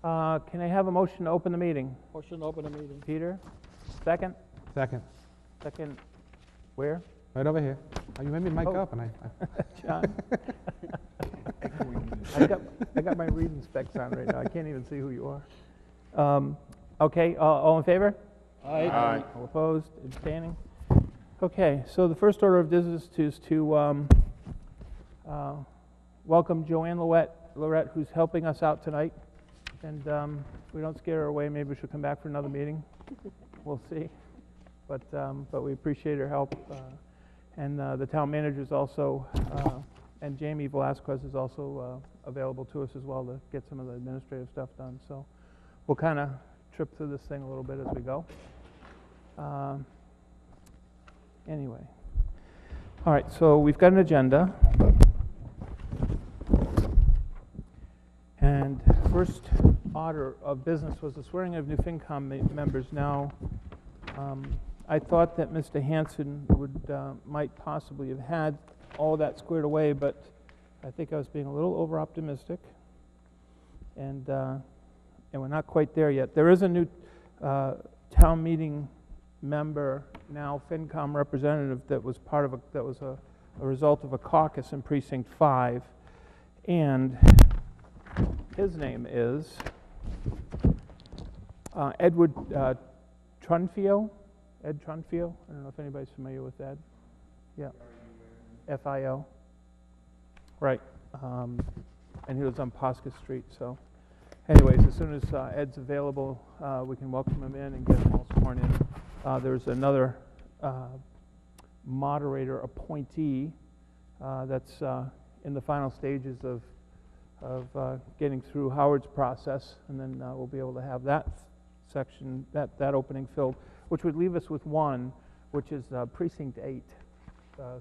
Can I have a motion to open the meeting? Motion to open the meeting. Peter, second? Second. Second, where? Right over here. Oh, you made me mic Oh. up, and John? I got my reading specs on right now. I can't even see who you are. Okay, all in favor? Aye. All opposed, abstaining? Okay, so the first order of business is to welcome Joanne Lorette, who's helping us out tonight. And if we don't scare her away, maybe she'll come back for another meeting. We'll see. But we appreciate her help. And the town manager's also, and Jamie Velasquez is also available to us as well to get some of the administrative stuff done. So we'll kind of trip through this thing a little bit as we go. Anyway. All right, so we've got an agenda. And first order of business was the swearing of new FinCom members. Now, I thought that Mr. Hanson might possibly have had all that squared away, but I think I was being a little over-optimistic, and we're not quite there yet. There is a new town meeting member now, FinCom representative, that was a result of a caucus in Precinct 5, and his name is Edward Trunfio. Ed Trunfio. I don't know if anybody's familiar with Ed. Yeah. F-I-O. Right. And he lives on Posca Street. So, anyways, as soon as Ed's available, we can welcome him in and get him all sworn in. There's another moderator appointee that's in the final stages of getting through Howard's process, and then we'll be able to have that section, that opening filled, which would leave us with one, which is Precinct 8.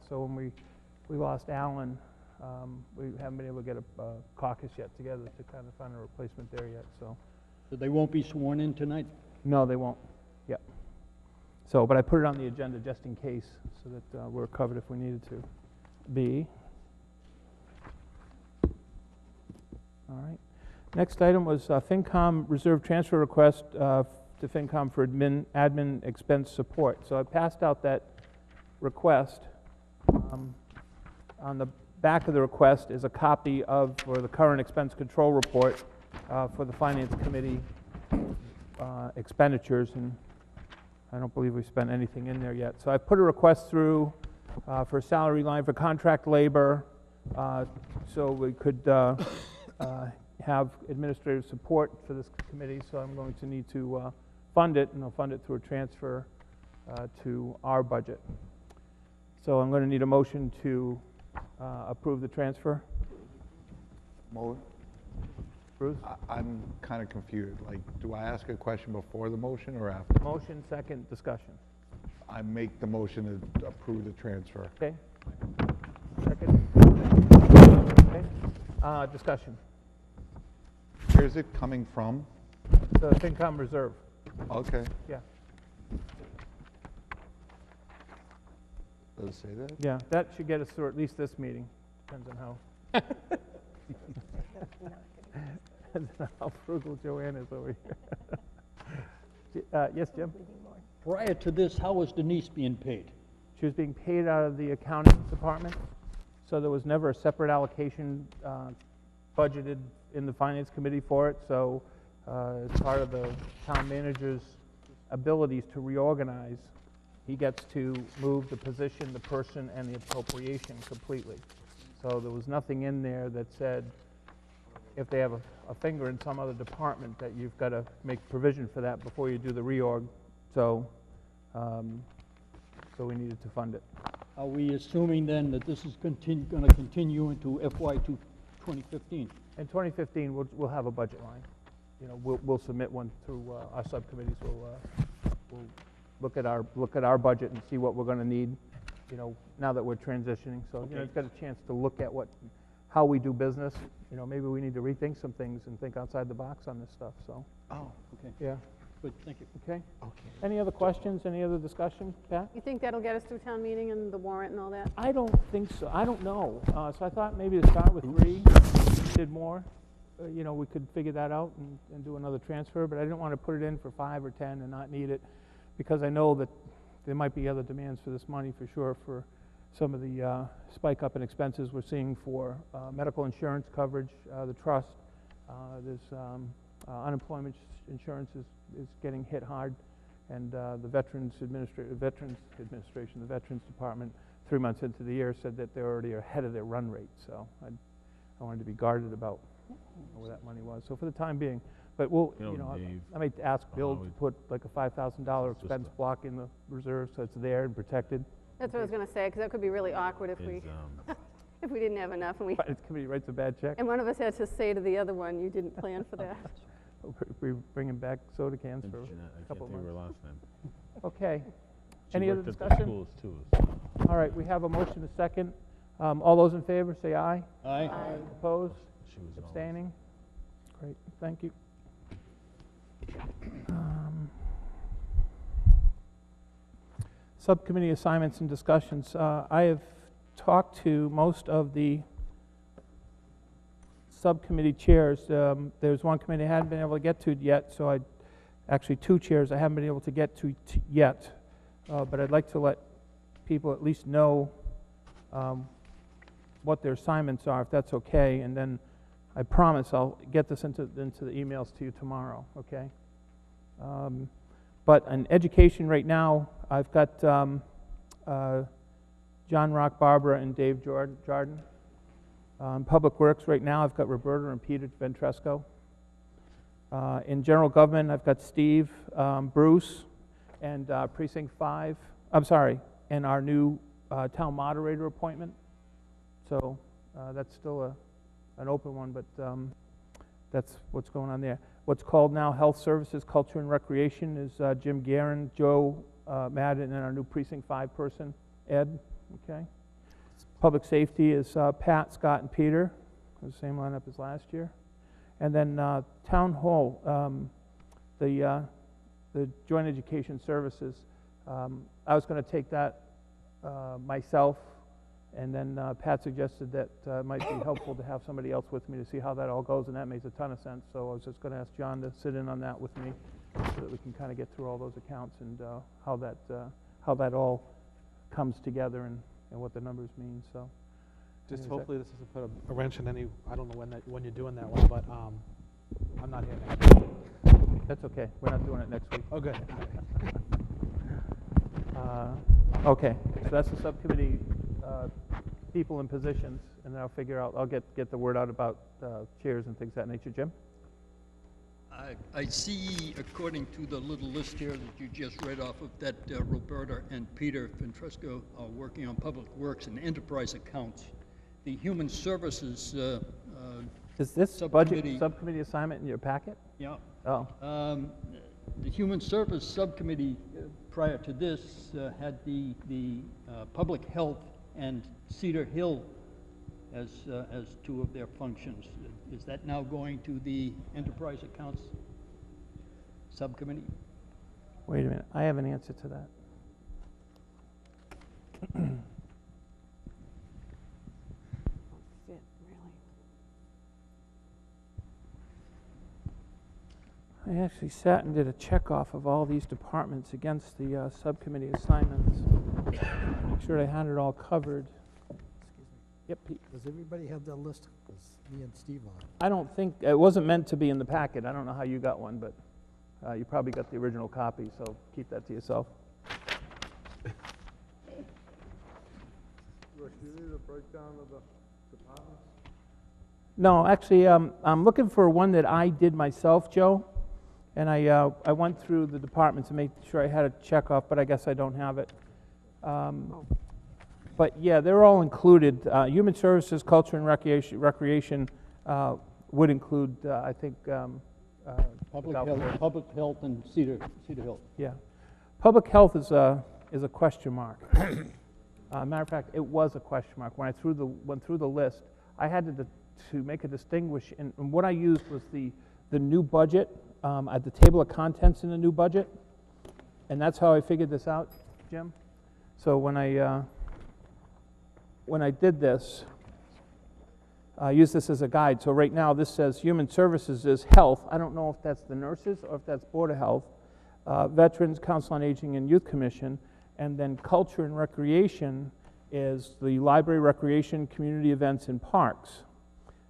So when we lost Alan, we haven't been able to get a caucus yet together to kind of find a replacement there yet. So they won't be sworn in tonight? No, they won't. Yep. So, but I put it on the agenda just in case, so that we're covered if we needed to be. All right. Next item was FinCom reserve transfer request to FinCom for admin expense support. So I passed out that request. On the back of the request is a copy of the current expense control report for the Finance Committee expenditures, and I don't believe we've spent anything in there yet. So I put a request through for a salary line for contract labor, so we could have administrative support for this committee, so I'm going to need to fund it, and I'll fund it through a transfer to our budget. So I'm going to need a motion to approve the transfer. Mo, Bruce? I'm kind of confused. Like, do I ask a question before the motion or after? Motion, second, discussion. I make the motion to approve the transfer. Okay. Second. Okay. Discussion. Where's it coming from? The FinCom reserve. Okay. Yeah. Does it say that? Yeah, that should get us through at least this meeting. Depends on how frugal Joanne is over here. Yes, Jim? Prior to this, how was Denise being paid? She was being paid out of the accounting department, so there was never a separate allocation budgeted in the Finance Committee for it. So as part of the town manager's abilities to reorganize, he gets to move the position, the person, and the appropriation completely. So there was nothing in there that said if they have a finger in some other department that you've got to make provision for that before you do the reorg. So, so we needed to fund it. Are we assuming then that this is going to continue into FY 2015? In 2015, we'll have a budget line. You know, we'll submit one through our subcommittees. We'll look at our budget and see what we're going to need. You know, now that we're transitioning, so okay. You know, it's got a chance to look at how we do business. You know, maybe we need to rethink some things and think outside the box on this stuff. So. Oh, okay. Yeah. Good. Thank you. Okay. Okay. Any other questions? Any other discussion, Pat? You think that'll get us through town meeting and the warrant and all that? I don't think so. I don't know. So I thought maybe to start with 3, did more. you know, we could figure that out and do another transfer, but I didn't want to put it in for 5 or 10 and not need it, because I know that there might be other demands for this money for sure, for some of the spike up in expenses we're seeing for medical insurance coverage, the trust. There's unemployment insurance is getting hit hard, and the Veterans Administration, the Veterans Department, 3 months into the year said that they're already ahead of their run rate. So I wanted to be guarded about where that money was. So for the time being, but we'll, you know, Dave, I might ask Bill to would- put like a $5,000 expense block in the reserve so it's there and protected. That's what I was gonna say, because that could be really awkward if we, is, if we didn't have enough and we, Finance committee writes a bad check. and one of us had to say to the other one, you didn't plan for that. We're bringing back soda cans for I a can't couple think of of her months. last name. Okay. She Any other worked at the discussion? schools too. All right, we have a motion, a second. All those in favor, say aye. Aye. Opposed? She was always- Abstaining? Great, thank you. Subcommittee assignments and discussions. I have talked to most of the subcommittee chairs. There's one committee I hadn't been able to get to yet, so actually 2 chairs I haven't been able to get to yet. But I'd like to let people at least know what their assignments are, if that's okay, and then I promise I'll get this into the emails to you tomorrow, okay? But in education right now, I've got John Rock, Barbara, and Dave Jordan. Public Works right now, I've got Roberta and Peter Ventresco. In general government, I've got Steve, Bruce, and Precinct 5. I'm sorry, and our new town moderator appointment. So that's still an open one, but that's what's going on there. What's called now Health Services, Culture and Recreation is Jim Guerin, Joe Madden, and our new Precinct 5 person, Ed, okay? Public Safety is Pat, Scott, and Peter, the same lineup as last year. And then Town Hall, the Joint Education Services, I was going to take that myself, and then Pat suggested that it might be helpful to have somebody else with me to see how that all goes, and that makes a ton of sense. So I was just going to ask John to sit in on that with me so that we can kind of get through all those accounts and how that all comes together and what the numbers mean. So Just Is that- hopefully this doesn't put a wrench in any, I don't know when you're doing that one, but I'm not here next week. that's okay. We're not doing it next week. Oh, good. Okay, so that's the subcommittee people and positions, and then I'll get the word out about chairs and things of that nature. Jim? I see, according to the little list here that you just read off of, that Roberta and Peter Ventresco are working on public works and enterprise accounts. The human services, Is this Subcommittee- subcommittee assignment in your packet? yeah, Oh, the human service subcommittee prior to this had the public health and Cedar Hill as 2 of their functions. Is that now going to the enterprise accounts subcommittee? wait a minute. I have an answer to that. Fit, really. I actually sat and did a check off of all these departments against the subcommittee assignments. Make sure I had it all covered. Yep, Pete. Does everybody have that list? Because me and Steve are. I don't think, it wasn't meant to be in the packet. I don't know how you got one, but you probably got the original copy, so keep that to yourself. No, actually, I'm looking for one that I did myself, Joe. And I went through the departments to make sure I had a check off, but I guess I don't have it. But yeah, they're all included. Human Services, Culture and Recreation would include, I think, Public without health, words. public health and Cedar Hill. Yeah. Public health is a question mark. Matter of fact, it was a question mark. When I went through the list, I had to make a distinguish, and what I used was the new budget, at the table of contents in the new budget, and that's how I figured this out, Jim. So when I did this, use this as a guide. So right now, this says Human Services is Health. I don't know if that's the nurses or if that's Board of Health, Veterans, Council on Aging, and Youth Commission, and then Culture and Recreation is the Library, Recreation, Community Events, and Parks.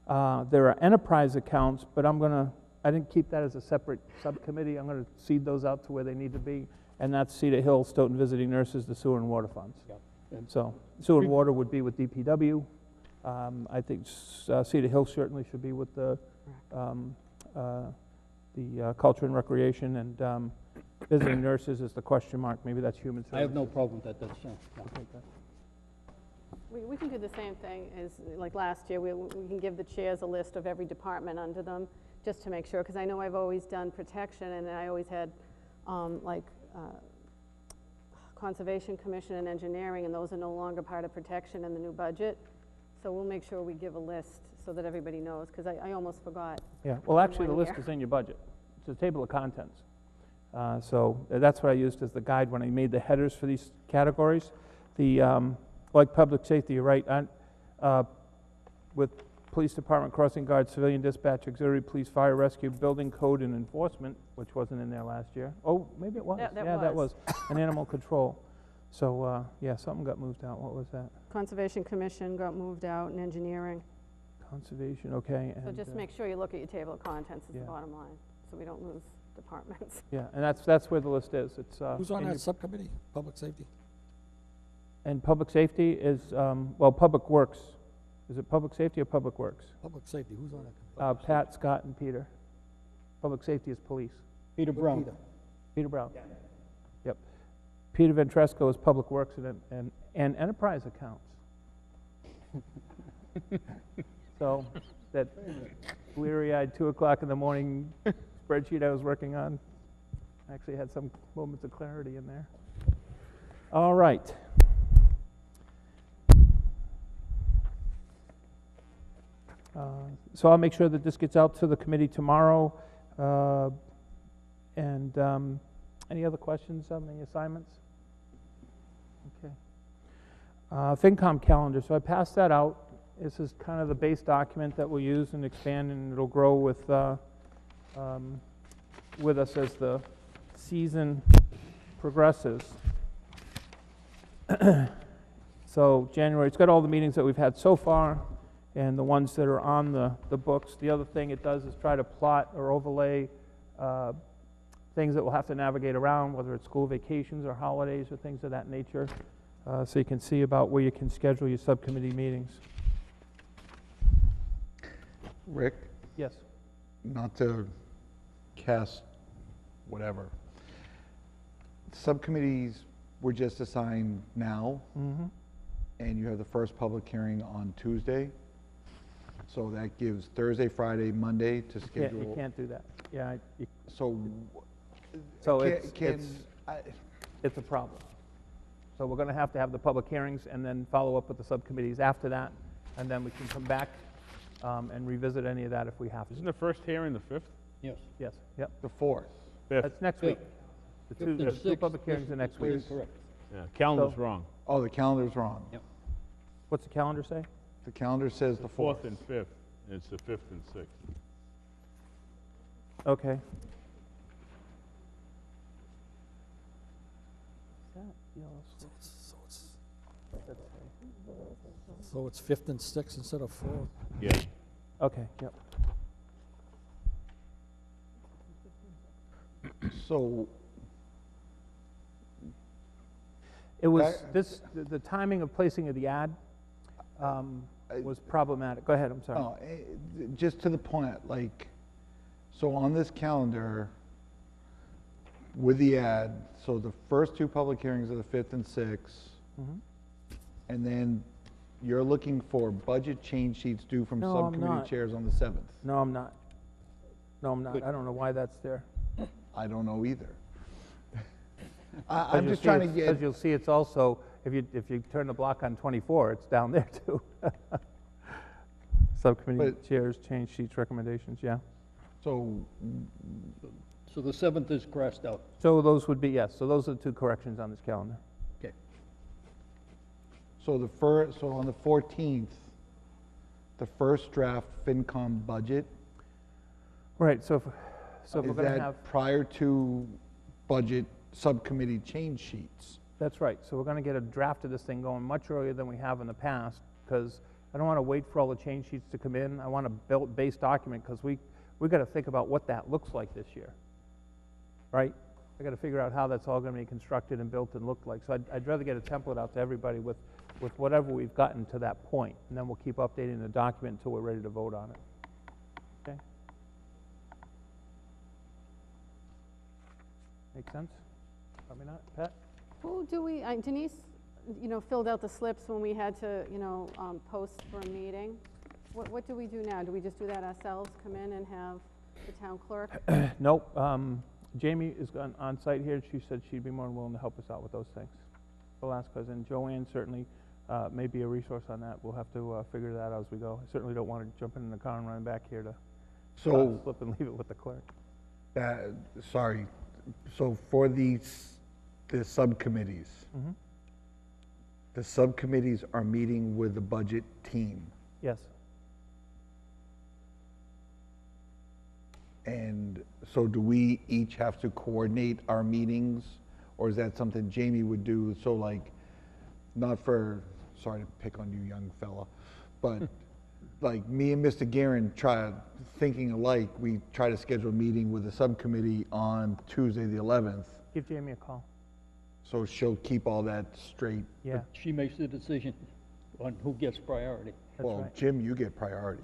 There are enterprise accounts, but I didn't keep that as a separate subcommittee. I'm going to seed those out to where they need to be, and that's Cedar Hill, Stoughton Visiting Nurses, the Sewer and Water Funds. Yep. And So sewer and water would be with DPW. I think Cedar Hill certainly should be with the Culture and Recreation, and visiting nurses is the question mark. Maybe that's Human Services. I have no problem with that, that's, no. We can do the same thing as, like last year, we can give the chairs a list of every department under them, just to make sure, because I know I've always done protection, and I always had, Conservation Commission and Engineering, and those are no longer part of protection in the new budget. So we'll make sure we give a list so that everybody knows, because I almost forgot. Yeah, well, actually, the one list year. is in your budget. It's a table of contents. So that's what I used as the guide when I made the headers for these categories. Like public safety, you're right, with police department, crossing guard, civilian dispatch, auxiliary police, fire rescue, building code and enforcement, which wasn't in there last year. Oh, maybe it was. That Yeah, that was. was. And animal control. So, yeah, something got moved out. What was that? Conservation Commission got moved out, and Engineering. Conservation, okay. So and, just make sure you look at your table of contents as the yeah. bottom line, so we don't lose departments. Yeah, and that's where the list is. It's Who's on in that your- subcommittee, public safety? And public safety is, well, Public Works. Is it Public Safety or Public Works? Public safety, who's on that? Pat, Scott, and Peter. Public safety is police. Peter With Brown. Peter. Peter Brown. Yep. Peter Ventresco is Public Works and Enterprise Accounts. So that weary-eyed 2 o'clock in the morning spreadsheet I was working on actually had some moments of clarity in there. All right. So I'll make sure that this gets out to the committee tomorrow. And any other questions on the assignments? Okay. FinCom calendar, so I passed that out. This is kind of the base document that we'll use and expand, and it'll grow with us as the season progresses. So January, it's got all the meetings that we've had so far and the ones that are on the books. The other thing it does is try to plot or overlay things that we'll have to navigate around, whether it's school vacations or holidays or things of that nature, so you can see about where you can schedule your subcommittee meetings. Rick, Yes. not to cast whatever. Subcommittees were just assigned now, Mm-hmm. and you have the first public hearing on Tuesday. So that gives Thursday, Friday, Monday to You schedule. can't do that. Yeah, So. So can- it's- can- it's- I- it's a problem. So we're going to have the public hearings and then follow up with the subcommittees after that, and then we can come back and revisit any of that if we have to. Isn't the first hearing the 5th? Yes. Yes, yep. The 4th. 5th. That's next week. The Fifth two, and the two sixth public is- hearings are next is week. Correct. Yeah, calendar's So- wrong. Oh, the calendar's wrong. Yep. What's the calendar say? The calendar says the 4th. 4th and 5th, and it's the 5th and 6th. Okay. So it's 5th and 6th instead of 4th. Yeah. Okay, yep. So, It was, That- the timing of placing of the ad was problematic. Go ahead, I'm sorry. no, just to the point, like, so on this calendar, with the ad, so the first 2 public hearings are the 5th and 6th, Mhm. and then you're looking for budget change sheets due from No, I'm subcommittee not. chairs on the 7th. No, I'm not. No, I'm not. I don't know why that's there. I don't know either. As I'm you'll just see, trying to As get, you'll see, it's also, if you turn the block on 24, it's down there too. Subcommittee But- chairs, change sheets, recommendations, yeah. so, So the 7th is crossed out. So those would be, yes, so those are the 2 corrections on this calendar. Okay. so on the 14th, the first draft FinCom budget, Right, so if we're is gonna have, that prior to budget subcommittee change sheets? that's right, so we're gonna get a draft of this thing going much earlier than we have in the past, because I don't wanna wait for all the change sheets to come in. I want a base document, because we gotta think about what that looks like this year, right? I gotta figure out how that's all gonna be constructed and built and look like. So I'd rather get a template out to everybody with whatever we've gotten to that point, and then we'll keep updating the document until we're ready to vote on it. Okay? Make sense? Probably not. Pat? Who do we, Denise, filled out the slips when we had to, post for a meeting. What do we do now? Do we just do that ourselves, come in and have the town clerk? Nope. Jamie is on site here. She said she'd be more than willing to help us out with those things. We'll ask us, and Joanne certainly may be a resource on that. We'll have to figure that out as we go. I certainly don't want to jump in the car and run back here to So, slip and leave it with the clerk. sorry, so for the subcommittees, Mhm. the subcommittees are meeting with the budget team. Yes. And so do we each have to coordinate our meetings? Or is that something Jamie would do? So like, not for, sorry to pick on you, young fella, but like me and Mr. Guerin thinking alike, we try to schedule a meeting with the subcommittee on Tuesday, the 11th. Give Jamie a call. So she'll keep all that straight. Yeah, She makes the decision on who gets priority. that's Well, right. Jim, you get priority.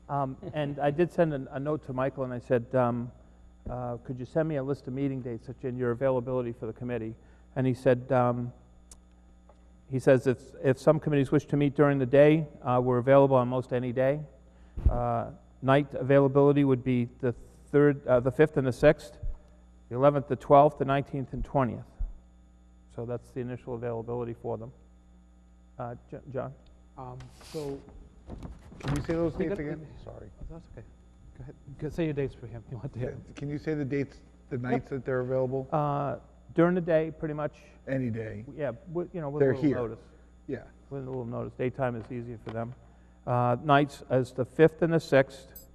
And I did send a note to Michael, and I said, could you send me a list of meeting dates and your availability for the committee? And he said, he says if some committees wish to meet during the day, we're available on most any day. Night availability would be the 5th and the 6th, the 11th, the 12th, the 19th, and 20th. So that's the initial availability for them. John? So, Can you say those We dates got- again? Sorry. that's okay. Go ahead. Say your dates for him. You want to hear. Can you say the dates, the nights that they're available? During the day, pretty much, Any day. yeah, with a They're little here. notice. Yeah. With a little notice. Daytime is easier for them. Nights is the 5th and the 6th,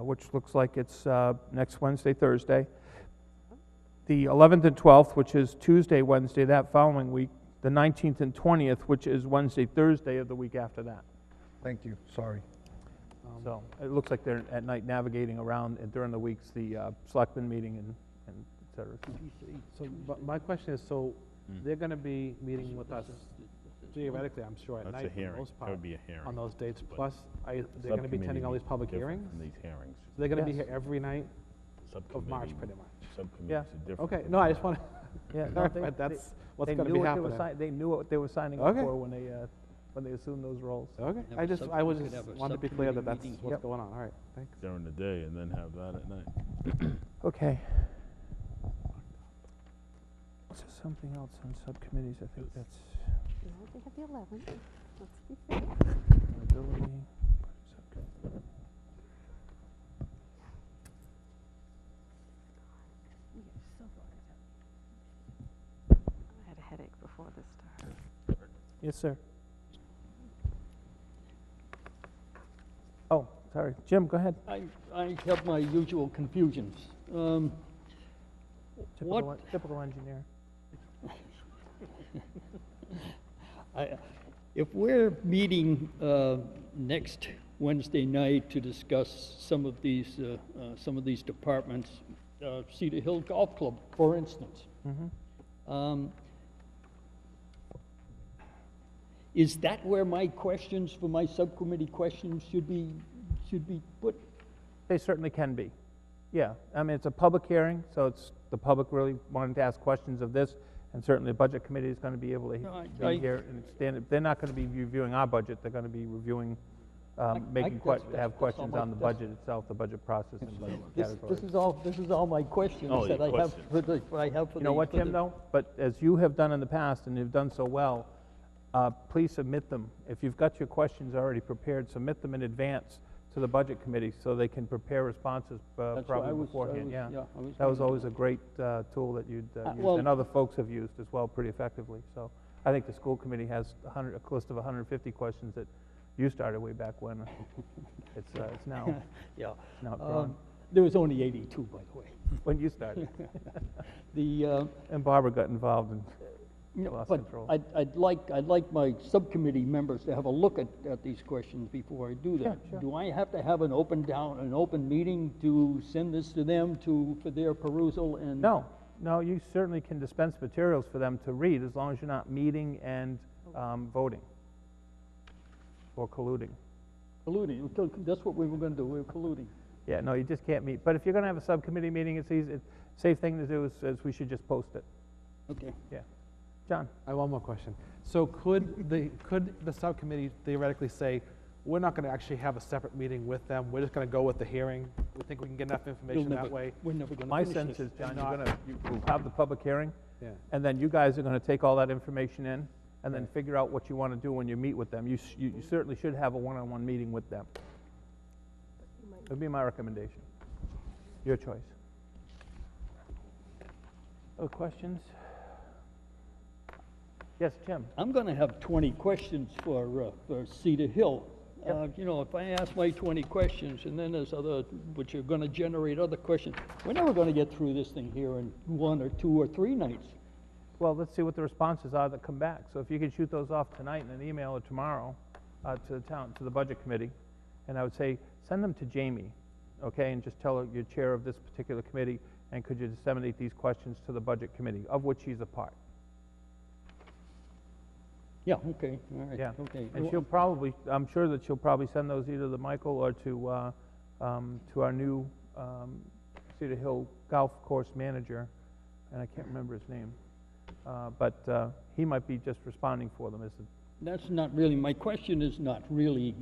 which looks like it's next Wednesday, Thursday. The 11th and 12th, which is Tuesday, Wednesday, that following week. The 19th and 20th, which is Wednesday, Thursday of the week after that. Thank you. Sorry. So it looks like they're at night navigating around, and during the weeks, the selectmen meeting and et cetera. So, but my question is, so they're going to be meeting with us theoretically, I'm sure, at That's night a for the hearing. most That part would be a hearing. on those dates. But Plus, they're going to be attending all these public hearings. In these hearings. So they're going to be Yes. here every night of March, Subcommittee- pretty much. Subcommittees Yeah. are different. Okay, no, I just want to Yeah, no, clarify that's what's they going to knew be what they were happening. They knew what they were signing up Okay. for when they assumed those roles. Okay, Have I a just, sub- I was we could just have a wanted to be clear that subcommittee that's meeting. what's Yep. going on. All right, thanks. During the day and then have that at night. Okay. So something else on subcommittees, I think that's No, they have the 11th. Let's be fair. liability. subcommittee. I had a headache before this started. Yes, sir. Oh, sorry. Jim, go ahead. I have my usual confusions. What, Typical engineer. if we're meeting next Wednesday night to discuss some of these departments, Cedar Hill Golf Club, for instance, is that where my questions for my subcommittee questions should be put? They certainly can be. Yeah, I mean, it's a public hearing, so it's the public really wanting to ask questions of this, and certainly the budget committee is going to be able to No, be here and stand. They're not going to be reviewing our budget, they're going to be reviewing, making, have questions on the budget itself, the budget process and budget categories. This is all my questions Oh, that your I have questions. for the, I have for the. You know what, for the- Jim, though? But as you have done in the past, and you've done so well, please submit them. If you've got your questions already prepared, submit them in advance to the budget committee so they can prepare responses That's what probably I was- beforehand, I yeah. was That was wondering. always a great tool that you'd used, well- and other folks have used as well pretty effectively. So I think the school committee has a list of 150 questions that you started way back when. It's now, Yeah. now gone. There was only 82, by the way. When you started. The, And Barbara got involved and you know, lost but control. I'd like my subcommittee members to have a look at these questions before I do that. Sure. Do I have to have an open meeting to send this to them for their perusal and? No, no, you certainly can dispense materials for them to read as long as you're not meeting and voting or colluding. Colluding, that's what we were gonna do, we were colluding. Yeah, no, you just can't meet. But if you're going to have a subcommittee meeting, it's easy. Safe thing to do is we should just post it. Okay. Yeah. John? I have one more question. So could the subcommittee theoretically say, we're not going to actually have a separate meeting with them, we're just going to go with the hearing? We think we can get enough information that way? We're never gonna My finish sense this. is, John, Not- you'll have the public hearing, Yeah. and then you guys are going to take all that information in and then figure out what you want to do when you meet with them. You certainly should have a one-on-one meeting with them. That would be my recommendation. Your choice. Other questions? Yes, Jim? I'm gonna have 20 questions for Cedar Hill. Yep. You know, if I ask my 20 questions, and then there's other, which are gonna generate other questions, we're never gonna get through this thing here in 1 or 2 or 3 nights. Well, let's see what the responses are that come back. So if you could shoot those off tonight in an email or tomorrow to the budget committee, and I would say, send them to Jamie, okay, and just tell her you're chair of this particular committee, and could you disseminate these questions to the budget committee, of which she's a part. Yeah, okay, all right, Yeah. okay. And she'll probably, I'm sure that she'll probably send those either to Michael or to our new Cedar Hill Golf Course manager, and I can't remember his name. But he might be just responding for them. That's not really, my question is not really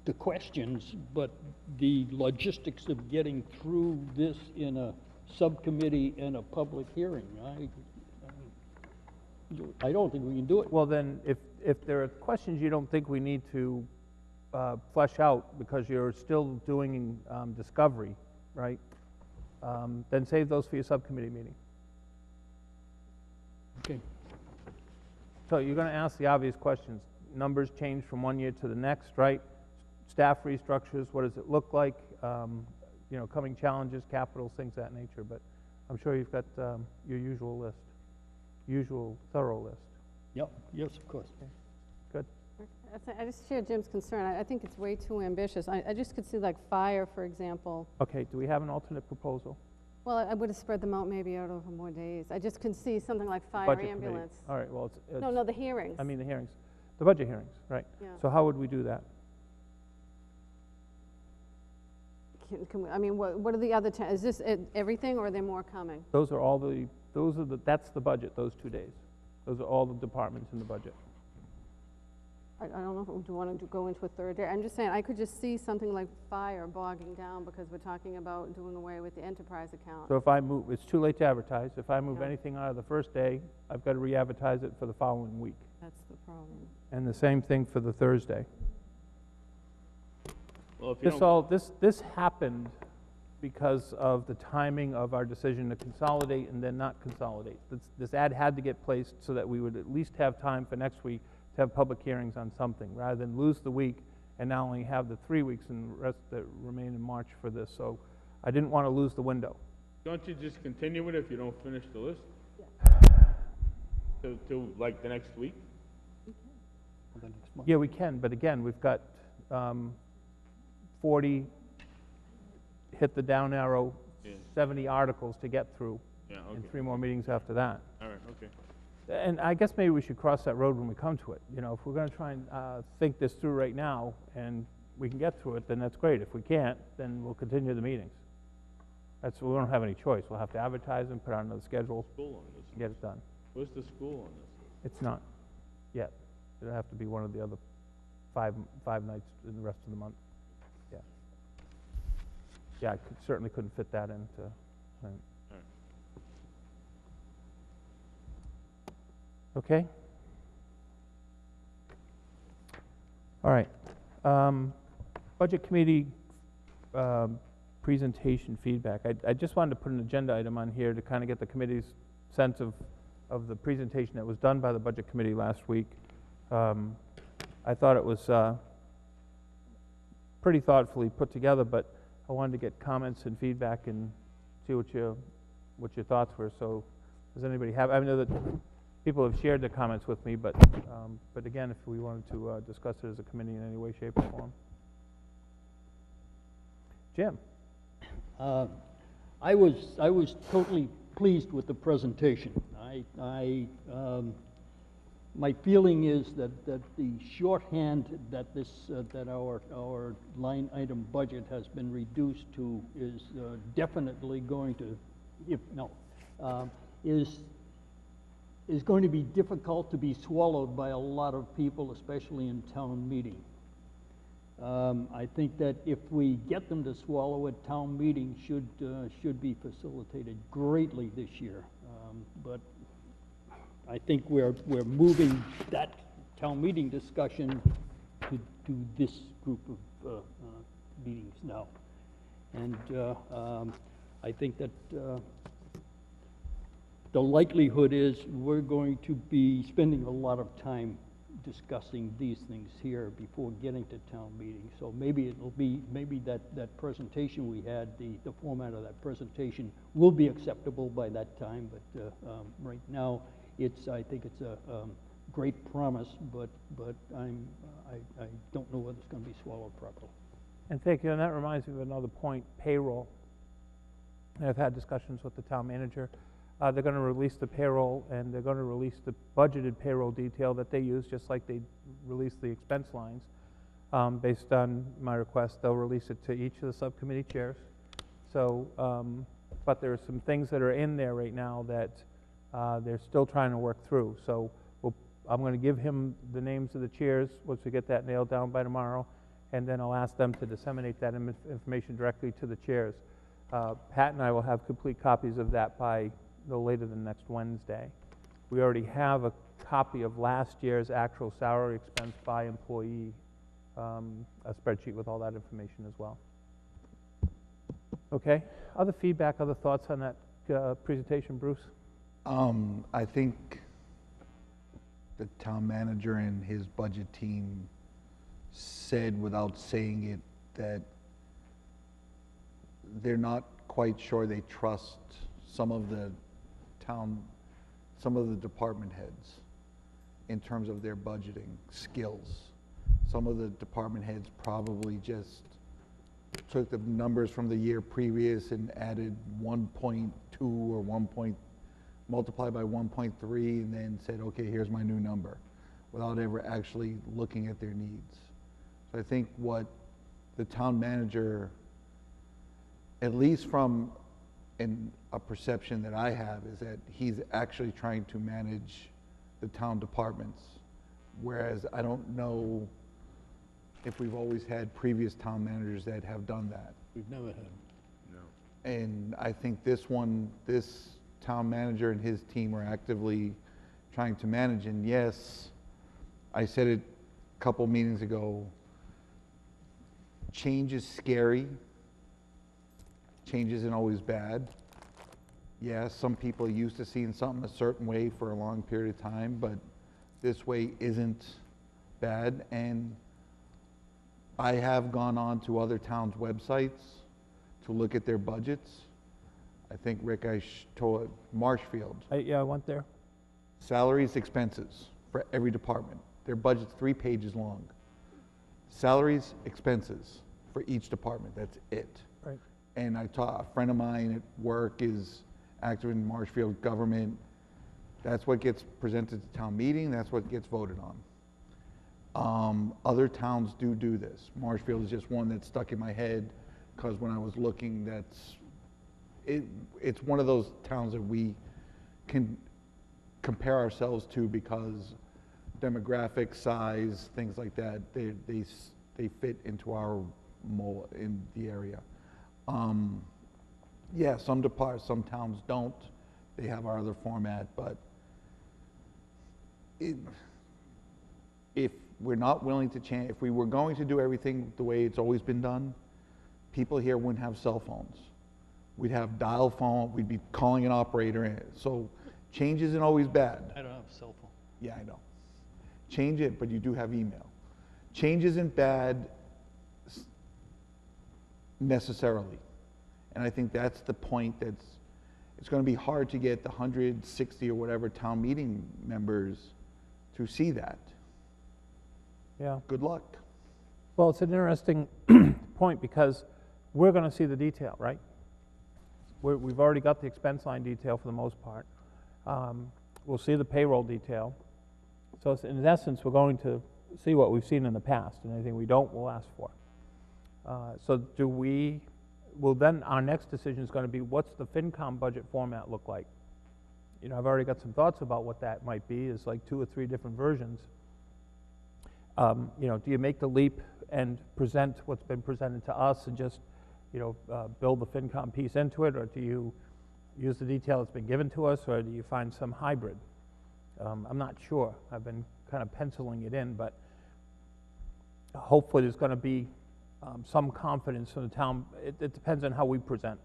the questions, but the logistics of getting through this in a subcommittee and a public hearing. I don't think we can do it. Well, then, if there are questions you don't think we need to flesh out because you're still doing discovery, right? Then save those for your subcommittee meeting. Okay. So you're going to ask the obvious questions. Numbers change from one year to the next, right? Staff restructures, what does it look like? You know, coming challenges, capitals, things of that nature. But I'm sure you've got your usual list, usual thorough list. Yep, yes, of course. Good. I just share Jim's concern. I think it's way too ambitious. I just could see like fire, for example. Okay, do we have an alternate proposal? Well, I would have spread them out maybe out over more days. I just can see something like fire, Budget committee. ambulance. All right, well, No, the hearings. I mean the hearings, the budget hearings, right? Yeah. So how would we do that? I mean, what are the other, is this everything, or are there more coming? Those are all that's the budget, those 2 days. Those are all the departments in the budget. I don't know if we want to go into a third day. I'm just saying, I could just see something like fire bogging down because we're talking about doing away with the enterprise account. So if I move, it's too late to advertise. If I move Yeah. anything out of the first day, I've got to re-advertise it for the following week. That's the problem. And the same thing for the Thursday. Well, if you don't, This happened because of the timing of our decision to consolidate and then not consolidate. This ad had to get placed so that we would at least have time for next week to have public hearings on something, rather than lose the week and now only have the 3 weeks and the rest that remain in March for this. So I didn't want to lose the window. don't you just continue it if you don't finish the list? To like the next week? Well, then next month. Yeah, we can, but again, we've got 40, hit the down arrow, Yeah. 70 articles to get through, Yeah, okay. and 3 more meetings after that. All right, okay. And I guess maybe we should cross that road when we come to it. You know, if we're going to try and think this through right now, and we can get through it, then that's great. If we can't, then we'll continue the meetings. We don't have any choice. We'll have to advertise and put on another schedule School on this. and get it done. Where's the school on this? It's not yet. It'll have to be one of the other five nights in the rest of the month. Yeah. Yeah, I certainly couldn't fit that into. Right. Okay? All right. Budget committee presentation feedback. I just wanted to put an agenda item on here to kind of get the committee's sense of of the presentation that was done by the Budget Committee last week. I thought it was pretty thoughtfully put together, but I wanted to get comments and feedback and see what your thoughts were. So does anybody have, I know that people have shared their comments with me, but again, if we wanted to discuss it as a committee in any way, shape, or form. Jim? I was totally pleased with the presentation. My feeling is that the shorthand that our line item budget has been reduced to is definitely going to, is going to be difficult to be swallowed by a lot of people, especially in town meeting. I think that if we get them to swallow it, town meeting should be facilitated greatly this year. But I think we're moving that town meeting discussion to this group of meetings now. And I think that the likelihood is we're going to be spending a lot of time discussing these things here before getting to town meeting. So maybe that presentation we had, the format of that presentation will be acceptable by that time, but right now I think it's a great promise, but I don't know whether it's going to be swallowed properly. And thank you, and that reminds me of another point, payroll. I've had discussions with the town manager. They're going to release the payroll, and they're going to release the budgeted payroll detail that they use, just like they release the expense lines. Based on my request, they'll release it to each of the subcommittee chairs. So, but there are some things that are in there right now that they're still trying to work through. So I'm going to give him the names of the chairs once we get that nailed down by tomorrow, and then I'll ask them to disseminate that information directly to the chairs. Pat and I will have complete copies of that by no later than next Wednesday. We already have a copy of last year's actual salary expense by employee, a spreadsheet with all that information as well. Okay, other feedback, other thoughts on that presentation, Bruce? I think the town manager and his budget team said without saying it that they're not quite sure they trust some of the department heads in terms of their budgeting skills. Some of the department heads probably just took the numbers from the year previous and added 1.2 or multiplied by 1.3 and then said, okay, here's my new number, without ever actually looking at their needs. So I think what the town manager, at least from a perception that I have, is that he's actually trying to manage the town departments, whereas I don't know if we've always had previous town managers that have done that. We've never had. No. And I think this town manager and his team are actively trying to manage. And yes, I said it a couple meetings ago, change is scary. Change isn't always bad. Yeah, some people are used to seeing something a certain way for a long period of time, but this way isn't bad. And I have gone on to other towns' websites to look at their budgets. I think, Rick, I told Marshfield. Yeah, I went there. Salaries, expenses for every department. Their budget's 3 pages long. Salaries, expenses for each department. That's it. Right. And I taught a friend of mine at work is active in Marshfield government. That's what gets presented to town meeting. That's what gets voted on. Other towns do this. Marshfield is just one that stuck in my head because when I was looking, it's one of those towns that we can compare ourselves to because demographic, size, things like that, they fit into our mold in the area. Yeah, some towns don't. They have our other format, but if we're not willing to change, if we were going to do everything the way it's always been done, people here wouldn't have cell phones. We'd have dial phone, we'd be calling an operator. So Change isn't always bad. I don't have a cell phone. Yeah, I know. Change it, but you do have email. Change isn't bad necessarily. And I think that's the point it's going to be hard to get the 160 or whatever town meeting members to see that. Yeah. Good luck. Well, it's an interesting point because we're going to see the detail, right? We've already got the expense line detail for the most part. We'll see the payroll detail. So in essence, we're going to see what we've seen in the past, and anything we don't, we'll ask for. So well then our next decision is going to be, what's the FinCom budget format look like? You know, I've already got some thoughts about what that might be. It's like 2 or 3 different versions. You know, do you make the leap and present what's been presented to us and just, you know, build the FinCom piece into it, or do you use the detail that's been given to us, or do you find some hybrid? I'm not sure. I've been kind of penciling it in, but hopefully there's going to be some confidence from the town. It depends on how we present.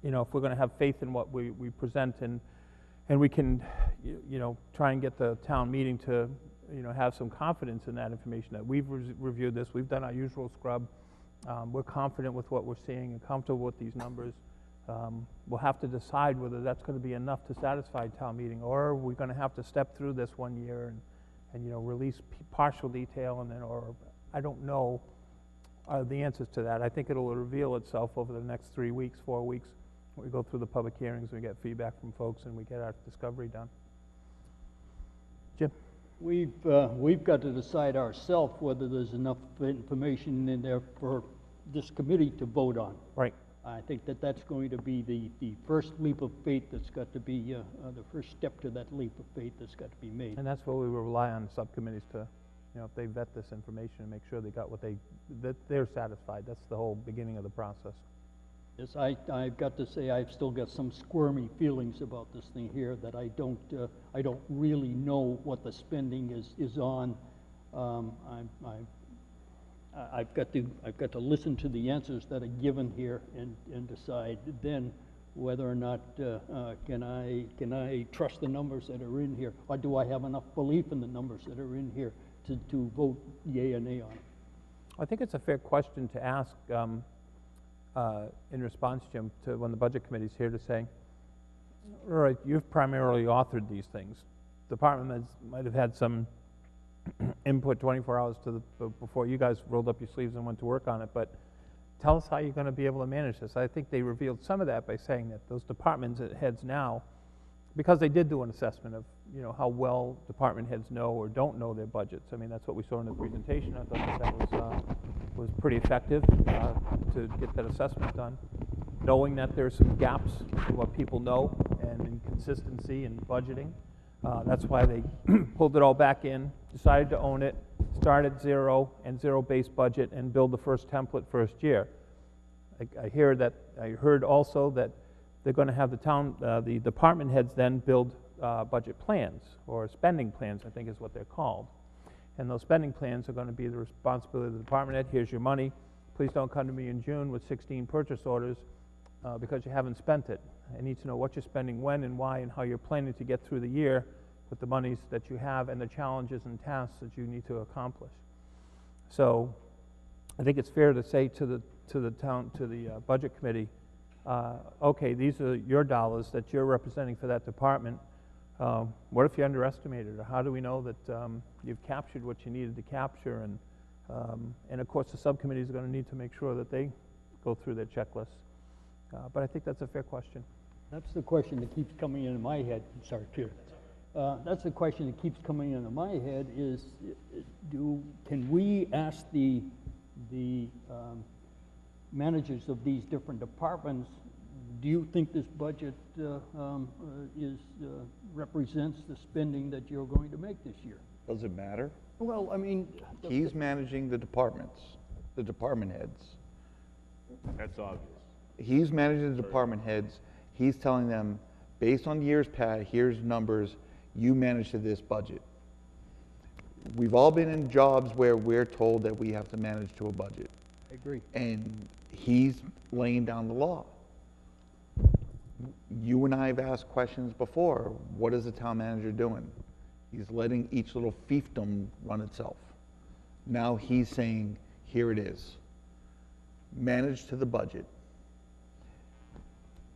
You know, if we're going to have faith in what we present, and we can, you know, try and get the town meeting to, you know, have some confidence in that information, that we've reviewed this, we've done our usual scrub, we're confident with what we're seeing and comfortable with these numbers. We'll have to decide whether that's going to be enough to satisfy town meeting, or we're going to have to step through this 1 year and you know, release partial detail, and then, or I don't know the answers to that. I think it'll reveal itself over the next 3 weeks, 4 weeks. We go through the public hearings, we get feedback from folks, and we get our discovery done. Jim? We've got to decide ourselves whether there's enough information in there for this committee to vote on. Right. I think that's going to be the first leap of faith that's got to be, the first step to that leap of faith that's got to be made. And that's where we will rely on subcommittees to, you know, if they vet this information and make sure they got that they're satisfied. That's the whole beginning of the process. Yes, I've got to say, I've still got some squirmy feelings about this thing here, that I don't really know what the spending is on. I've got to listen to the answers that are given here and decide then whether or not can I trust the numbers that are in here, or do I have enough belief in the numbers that are in here to vote yea or nay on it. I think it's a fair question to ask in response, Jim, to when the budget committee's here, to say, all right, you've primarily authored these things. Department might have had some input 24 hours before you guys rolled up your sleeves and went to work on it, but tell us how you're going to be able to manage this. I think they revealed some of that by saying that those department heads now, because they did do an assessment of, you know, how well department heads know or don't know their budgets. I mean, that's what we saw in the presentation. I thought that was pretty effective to get that assessment done. Knowing that there's some gaps in what people know and inconsistency in budgeting. That's why they pulled it all back in, decided to own it, start at zero and zero-based budget, and build the first template first year. I heard also that they're going to have the department heads then build budget plans, or spending plans, I think is what they're called. And those spending plans are going to be the responsibility of the department head. Here's your money. Please don't come to me in June with 16 purchase orders because you haven't spent it. I need to know what you're spending, when and why, and how you're planning to get through the year with the monies that you have and the challenges and tasks that you need to accomplish. So I think it's fair to say to the budget committee, okay, these are your dollars that you're representing for that department. What if you underestimated, or how do we know that you've captured what you needed to capture? And of course, the subcommittees are going to need to make sure that they go through their checklist. But I think that's a fair question. That's the question that keeps coming into my head. Sorry, Peter. That's the question that keeps coming into my head is, can we ask the managers of these different departments, do you think this budget represents the spending that you're going to make this year? Does it matter? Well, I mean... He's managing the departments, the department heads. That's obvious. He's managing the department heads. He's telling them, based on years past, here's numbers, you manage to this budget. We've all been in jobs where we're told that we have to manage to a budget. I agree. And he's laying down the law. you and I have asked questions before. What is the town manager doing? He's letting each little fiefdom run itself. Now he's saying, here it is. Manage to the budget.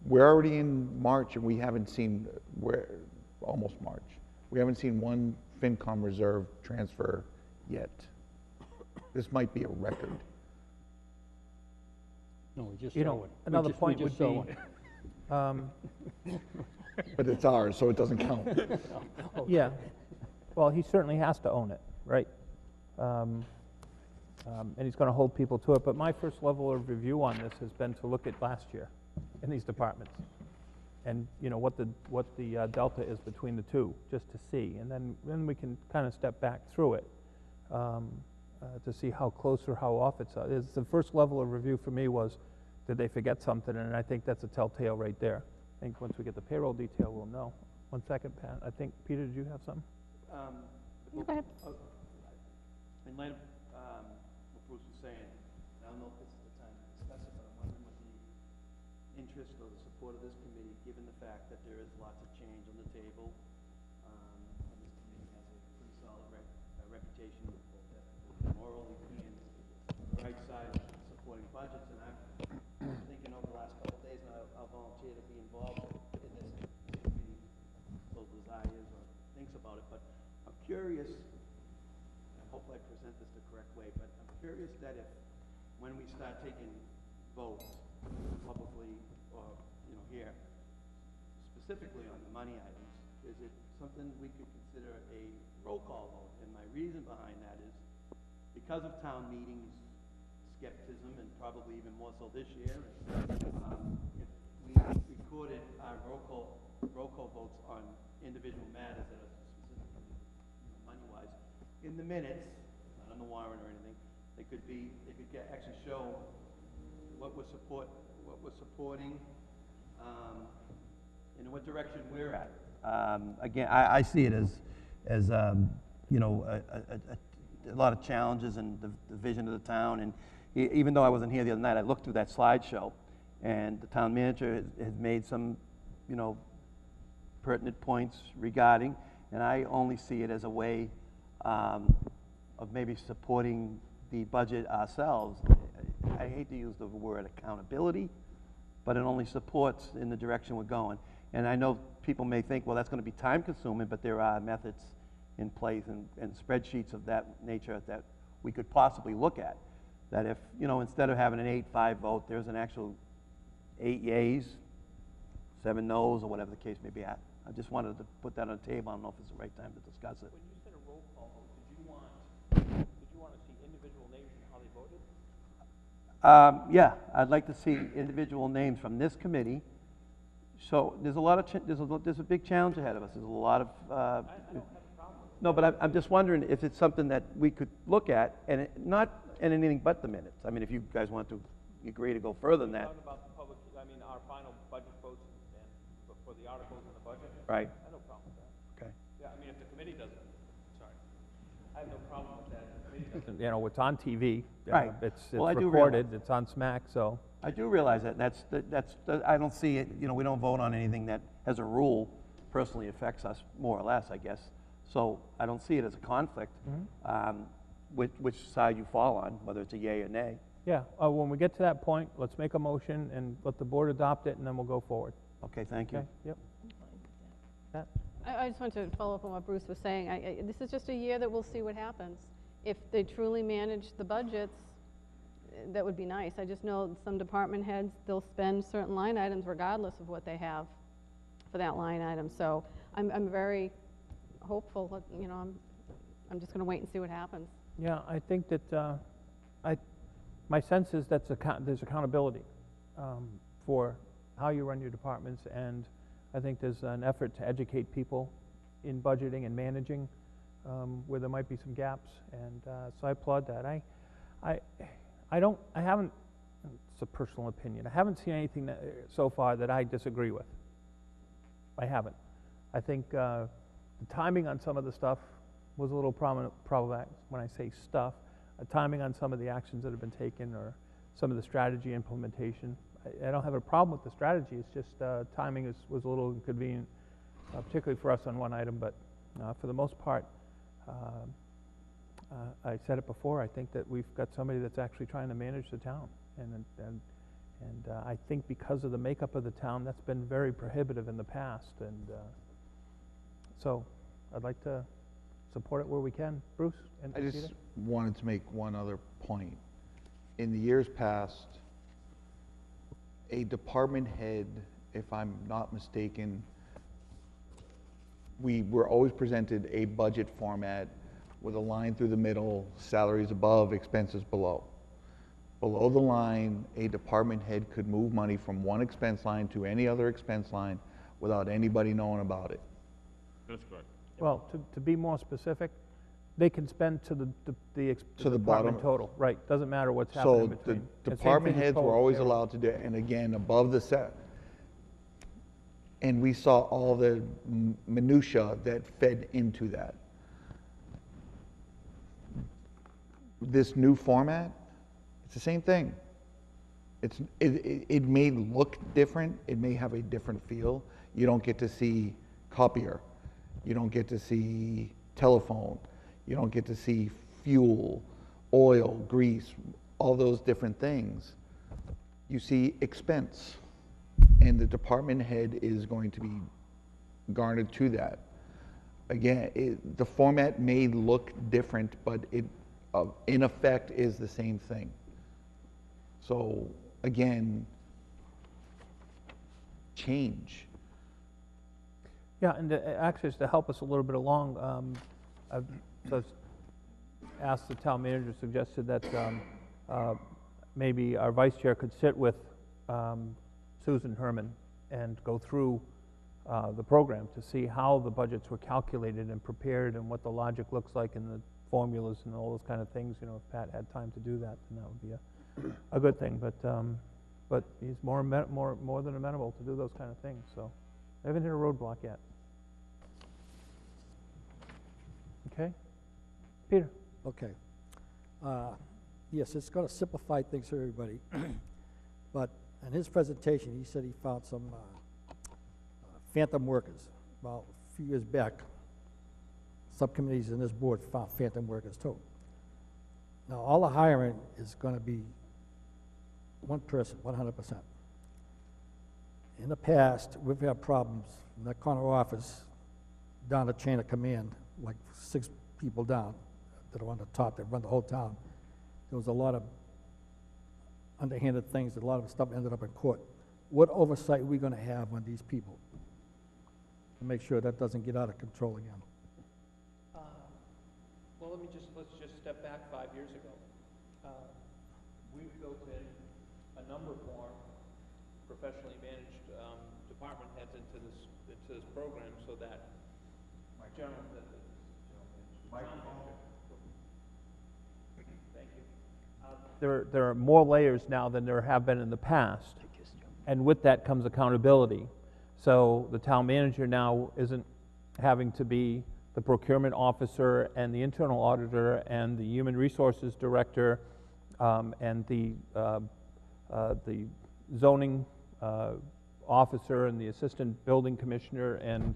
We're already in March and we haven't seen, we're almost March. We haven't seen one FinCom reserve transfer yet. This might be a record. No, we just You saw know, it. another We point just would saw be, it. But it's ours, so it doesn't count. yeah, well, he certainly has to own it, right? And he's going to hold people to it. But my first level of review on this has been to look at last year in these departments, and you know what the delta is between the two, just to see, and then we can kind of step back through it to see how close or how off it's. The first level of review for me was, did they forget something? And I think that's a telltale right there. I think once we get the payroll detail, we'll know. 1 second, Pat. I think, Peter, did you have something? Go ahead. In light of what Bruce was saying, I don't know if this is the time to discuss it, but I'm wondering what the interest or the support of this committee, given the fact that there is lots of change on the table, and this committee has a pretty solid reputation both morally and on the right side of supporting budgets, and I'm thinking over the last couple of days, and I'll volunteer to be involved in this committee, so desires or thinks about it, but I'm curious, I hope I present this the correct way, but I'm curious that if, when we start taking votes publicly or, here, specifically on the money items, is it something we could consider a roll call vote? And my reason behind that is because of town meetings skepticism, and probably even more so this year, if we recorded our roll call votes on individual matters that are specifically money-wise in the minutes, not on the warrant or anything, they could actually show what we're supporting, and what direction we're at. Again, I see it as a lot of challenges and the vision of the town. And even though I wasn't here the other night, I looked through that slideshow, and the town manager has made some, pertinent points regarding, and I only see it as a way of maybe supporting the budget ourselves. I hate to use the word accountability, but it only supports in the direction we're going. And I know people may think, well, that's going to be time consuming, but there are methods in place and spreadsheets of that nature that we could possibly look at. That if, instead of having an 8-5 vote, there's an actual 8 yeas, 7 noes, or whatever the case may be. I just wanted to put that on the table. I don't know if it's the right time to discuss it. When you said a roll call vote, did you want to see individual names and how they voted? Yeah, I'd like to see individual names from this committee. So there's a lot of there's a big challenge ahead of us. There's a lot of I don't have a problem with it. no, but I'm just wondering if it's something that we could look at, and not in anything but the minutes. I mean, if you guys want to agree to go further than that, Talking about the public, our final budget votes and for the articles in the budget. right? I have no problem with that. Okay. Yeah, if the committee doesn't, sorry. I have no problem with that. If the committee doesn't, it's on TV. Right. It's Well, I do recorded, it's on SMAC, so. I do realize that. I don't see it. We don't vote on anything that, as a rule, personally affects us more or less, I guess. So I don't see it as a conflict. Which side you fall on, whether it's a yay or nay. Yeah, when we get to that point, let's make a motion and let the board adopt it, and then we'll go forward. Okay, thank you. Okay, yep. Pat? I just want to follow up on what Bruce was saying. This is just a year that we'll see what happens. If they truly manage the budgets, that would be nice. I just know some department heads, they'll spend certain line items regardless of what they have for that line item. So I'm very hopeful, I'm just going to wait and see what happens. Yeah, I think that, my sense is that there's accountability for how you run your departments, and I think there's an effort to educate people in budgeting and managing where there might be some gaps, and so I applaud that. I haven't, it's a personal opinion, I haven't seen anything so far that I disagree with. I haven't. I think the timing on some of the stuff was a little problematic. When I say stuff, timing on some of the actions that have been taken or some of the strategy implementation, I don't have a problem with the strategy, it's just timing was a little inconvenient, particularly for us on one item, but for the most part, I said it before, I think that we've got somebody that's actually trying to manage the town. And I think because of the makeup of the town, that's been very prohibitive in the past. And so I'd like to support it where we can. Bruce? And I just Peter? wanted to make one other point. In the years past, a department head, if I'm not mistaken, we were always presented a budget format with a line through the middle, salaries above, expenses below. Below the line, a department head could move money from one expense line to any other expense line without anybody knowing about it. That's correct. Well, to be more specific, they can spend to the To the department bottom. total, right, doesn't matter what's happening in So the between. And same department thing with heads were total always payroll. allowed to do it, and again, above the set. And we saw all the minutia that fed into that. This new format, it's the same thing. It may look different, it may have a different feel. You don't get to see copier, you don't get to see telephone, you don't get to see fuel, oil, grease, all those different things. You see expense, and the department head is going to be garnered to that. Again, the format may look different, but it, in effect, is the same thing. So, again, change. Yeah, and actually, just to help us a little bit along, I've just asked the town manager, suggested that maybe our vice chair could sit with Susan Herman and go through the program to see how the budgets were calculated and prepared and what the logic looks like in the formulas and all those kind of things. You know, if Pat had time to do that, then that would be a good thing. But he's more than amenable to do those kind of things. So I haven't hit a roadblock yet. Okay, Peter. Okay. Yes, it's going to simplify things for everybody. But in his presentation, he said he found some phantom workers. Well, a few years back, subcommittees in this board found phantom workers too. Now, all the hiring is going to be one person, 100%. In the past, we've had problems in the corner office, down the chain of command, like 6 people down that are on the top that run the whole town. There was a lot of underhanded things, a lot of stuff ended up in court. What oversight are we going to have on these people to make sure that doesn't get out of control again? Well, let's just step back 5 years ago. We've built in a number more professionally managed department heads into this program so that general. Thank you. There are more layers now than there have been in the past, and with that comes accountability. So the town manager now isn't having to be the procurement officer and the internal auditor and the human resources director and the zoning officer and the assistant building commissioner and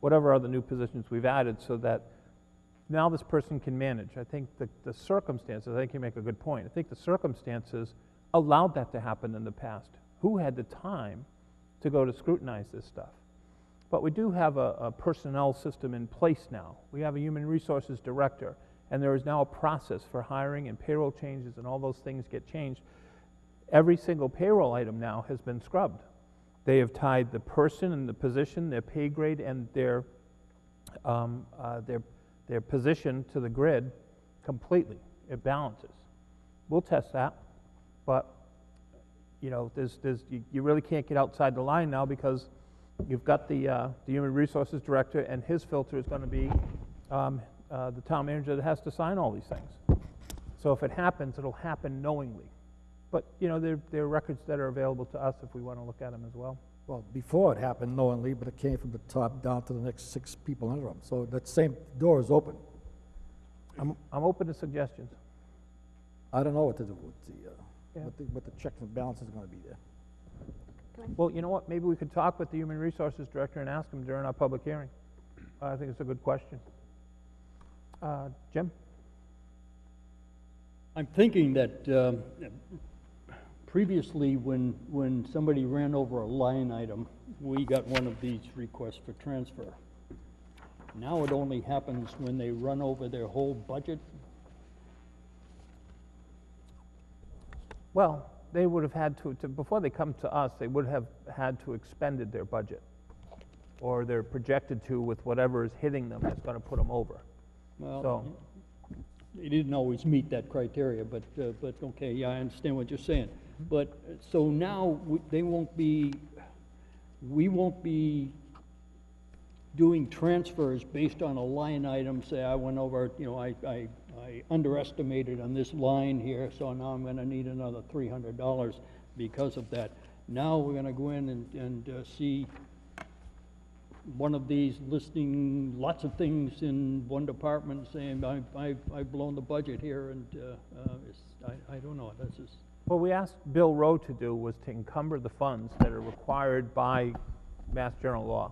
whatever other new positions we've added, so that now this person can manage. I think the circumstances, I think you make a good point, I think the circumstances allowed that to happen in the past. Who had the time to go to scrutinize this stuff? But we do have a personnel system in place now. We have a human resources director, and there is now a process for hiring and payroll changes, and all those things get changed. Every single payroll item now has been scrubbed. They have tied the person and the position, their pay grade, and their position to the grid completely. It balances. We'll test that, but you know, you really can't get outside the line now, because you've got the human resources director, and his filter is going to be the town manager that has to sign all these things. So if it happens, it'll happen knowingly. But you know, there are records that are available to us if we want to look at them as well. Well, before it happened knowingly, but it came from the top down to the next 6 people under them. So that same door is open. I'm open to suggestions. I don't know what to do with Yeah. what the checks and balances are going to be there. committee? Well, you know what, maybe we could talk with the Human Resources Director and ask him during our public hearing. I think it's a good question. Jim? I'm thinking that previously, when somebody ran over a line item, we got one of these requests for transfer. Now it only happens when they run over their whole budget. Well, they would have had to, before they come to us, they would have had to expended their budget, or they're projected to with whatever is hitting them that's gonna put them over. Well, So, they didn't always meet that criteria, but okay, yeah, I understand what you're saying. But, so now, we won't be doing transfers based on a line item, say I went over, you know, I underestimated on this line here, so now I'm gonna need another $300 because of that. Now we're gonna go in and see one of these listing lots of things in one department, saying I've blown the budget here, and I don't know, that's just. what we asked Bill Rowe to do was to encumber the funds that are required by Mass General Law.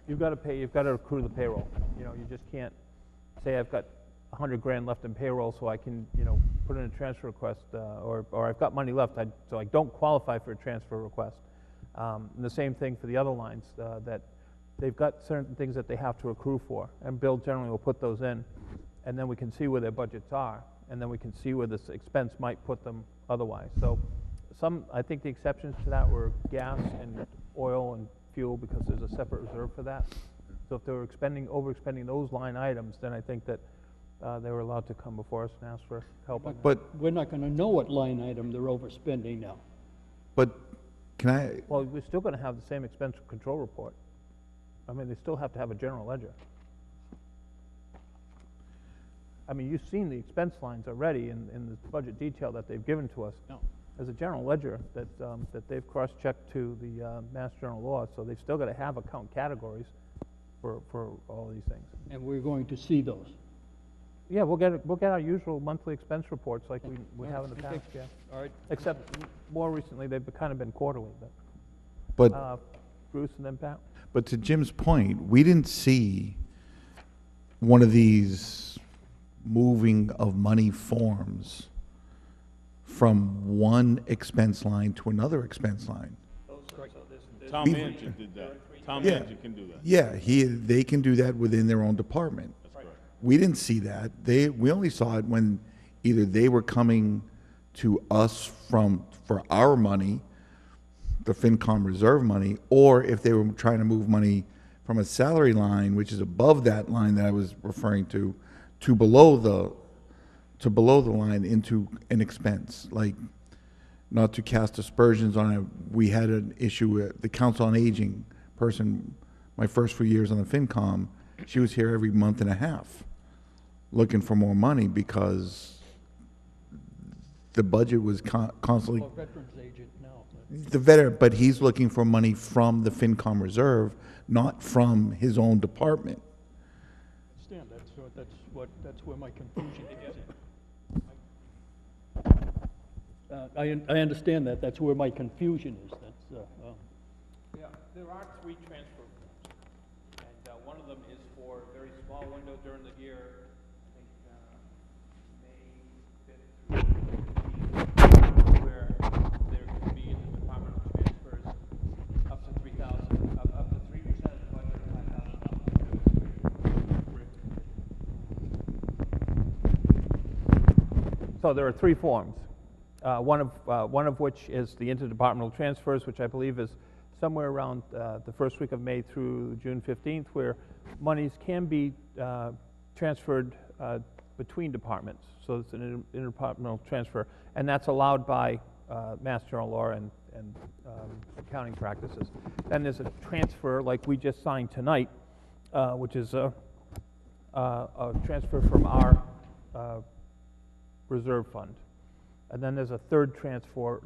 You've got to pay, you've got to accrue the payroll. You know, you just can't say I've got 100 grand left in payroll, so I can, you know, put in a transfer request, or I've got money left, so I don't qualify for a transfer request. And the same thing for the other lines, that they've got certain things that they have to accrue for, and Bill generally will put those in, and then we can see where their budgets are, and then we can see where this expense might put them otherwise. So I think the exceptions to that were gas and oil and fuel, because there's a separate reserve for that. So if they were overexpending those line items, then I think that they were allowed to come before us and ask for help on that. But, We're not gonna know what line item they're overspending now. but can I, Well, we're still gonna have the same expense control report. I mean, they still have to have a general ledger. I mean, you've seen the expense lines already in the budget detail that they've given to us. No. There's a general ledger that they've cross-checked to the Mass General Law, so they've still gotta have account categories for all these things. And we're going to see those. Yeah, we'll get our usual monthly expense reports like we have in the Okay. past, yeah. All right. Except more recently, they've kind of been quarterly, but, Bruce and then Pat? but to Jim's point, we didn't see one of these moving of money forms from one expense line to another expense line. Town manager did that. Town Yeah. manager can do that. Yeah, they can do that within their own department. That's correct. We didn't see that. We only saw it when either they were coming to us for our money, the FinCom reserve money, or if they were trying to move money from a salary line, which is above that line that I was referring to below the line into an expense. Like, not to cast aspersions on it, we had an issue with the Council on Aging person, my first few years on the FinCom, she was here every month and a half looking for more money because the budget was constantly, Well, veterans agent now. the veteran, but he's looking for money from the FinCom reserve, not from his own department. Understand, that's where my confusion is. I understand that, that's where my confusion is, Yeah, there are 3 transfer forms, and one of them is for a very small window during the year, I think, May 5th through, where there could be in the Department of Transfers up to 3,000, up to 3% of the budget, 5,000 up to. So there are 3 forms. One of which is the interdepartmental transfers, which I believe is somewhere around the first week of May through June 15th, where monies can be transferred between departments. So it's an interdepartmental transfer, and that's allowed by Mass General Law and accounting practices. Then there's a transfer like we just signed tonight, which is a transfer from our reserve fund. And then there's a third transfer,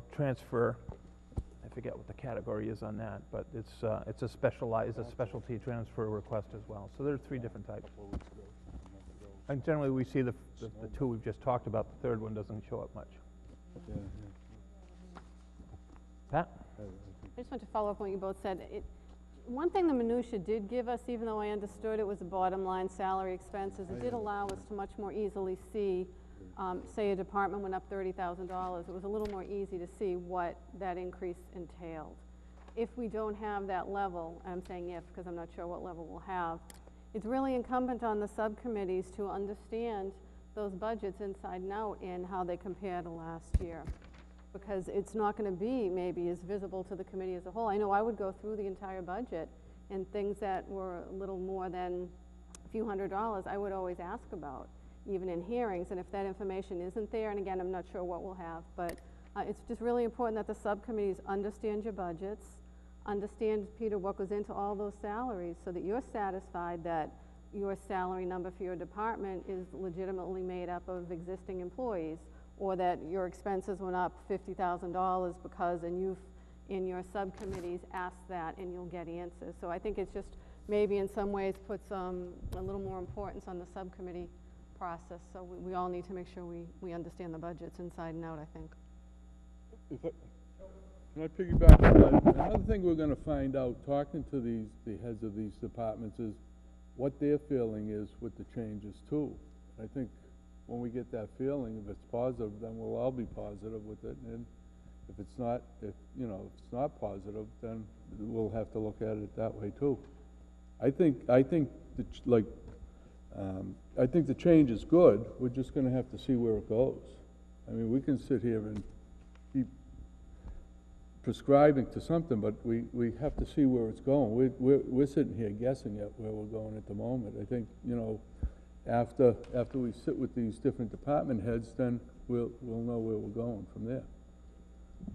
I forget what the category is on that, but it's a specialty transfer request as well. So there are 3 different types. And generally, we see the 2 we've just talked about. The third one doesn't show up much. Pat? I think I just want to follow up on what you both said. One thing the minutia did give us, even though I understood it was a bottom line salary expenses, it did allow us to much more easily see, say a department went up $30,000, it was a little more easy to see what that increase entailed. If we don't have that level, and I'm saying if because I'm not sure what level we'll have, it's really incumbent on the subcommittees to understand those budgets inside and out and how they compare to last year. Because it's not going to be maybe as visible to the committee as a whole. I know I would go through the entire budget, and things that were a little more than a few $100s, I would always ask about, even in hearings. And if that information isn't there, and again, I'm not sure what we'll have, but it's just really important that the subcommittees understand your budgets, understand, Peter, what goes into all those salaries, so that you're satisfied that your salary number for your department is legitimately made up of existing employees, or that your expenses went up $50,000 because, and you've, in your subcommittees, asked that and you'll get answers. So I think it's just maybe in some ways puts a little more importance on the subcommittee process. So we all need to make sure we understand the budgets inside and out, I think. Can I piggyback on that? Another thing we're gonna find out, talking to the heads of these departments, is what their feeling is with the changes too. I think when we get that feeling, if it's positive, then we'll all be positive with it, and if it's not, if it's not positive, then we'll have to look at it that way too. I think the change is good. We're just going to have to see where it goes. I mean, we can sit here and be prescribing to something, but we have to see where it's going. We're sitting here guessing at where we're going at the moment. I think, after we sit with these different department heads, then we'll know where we're going from there.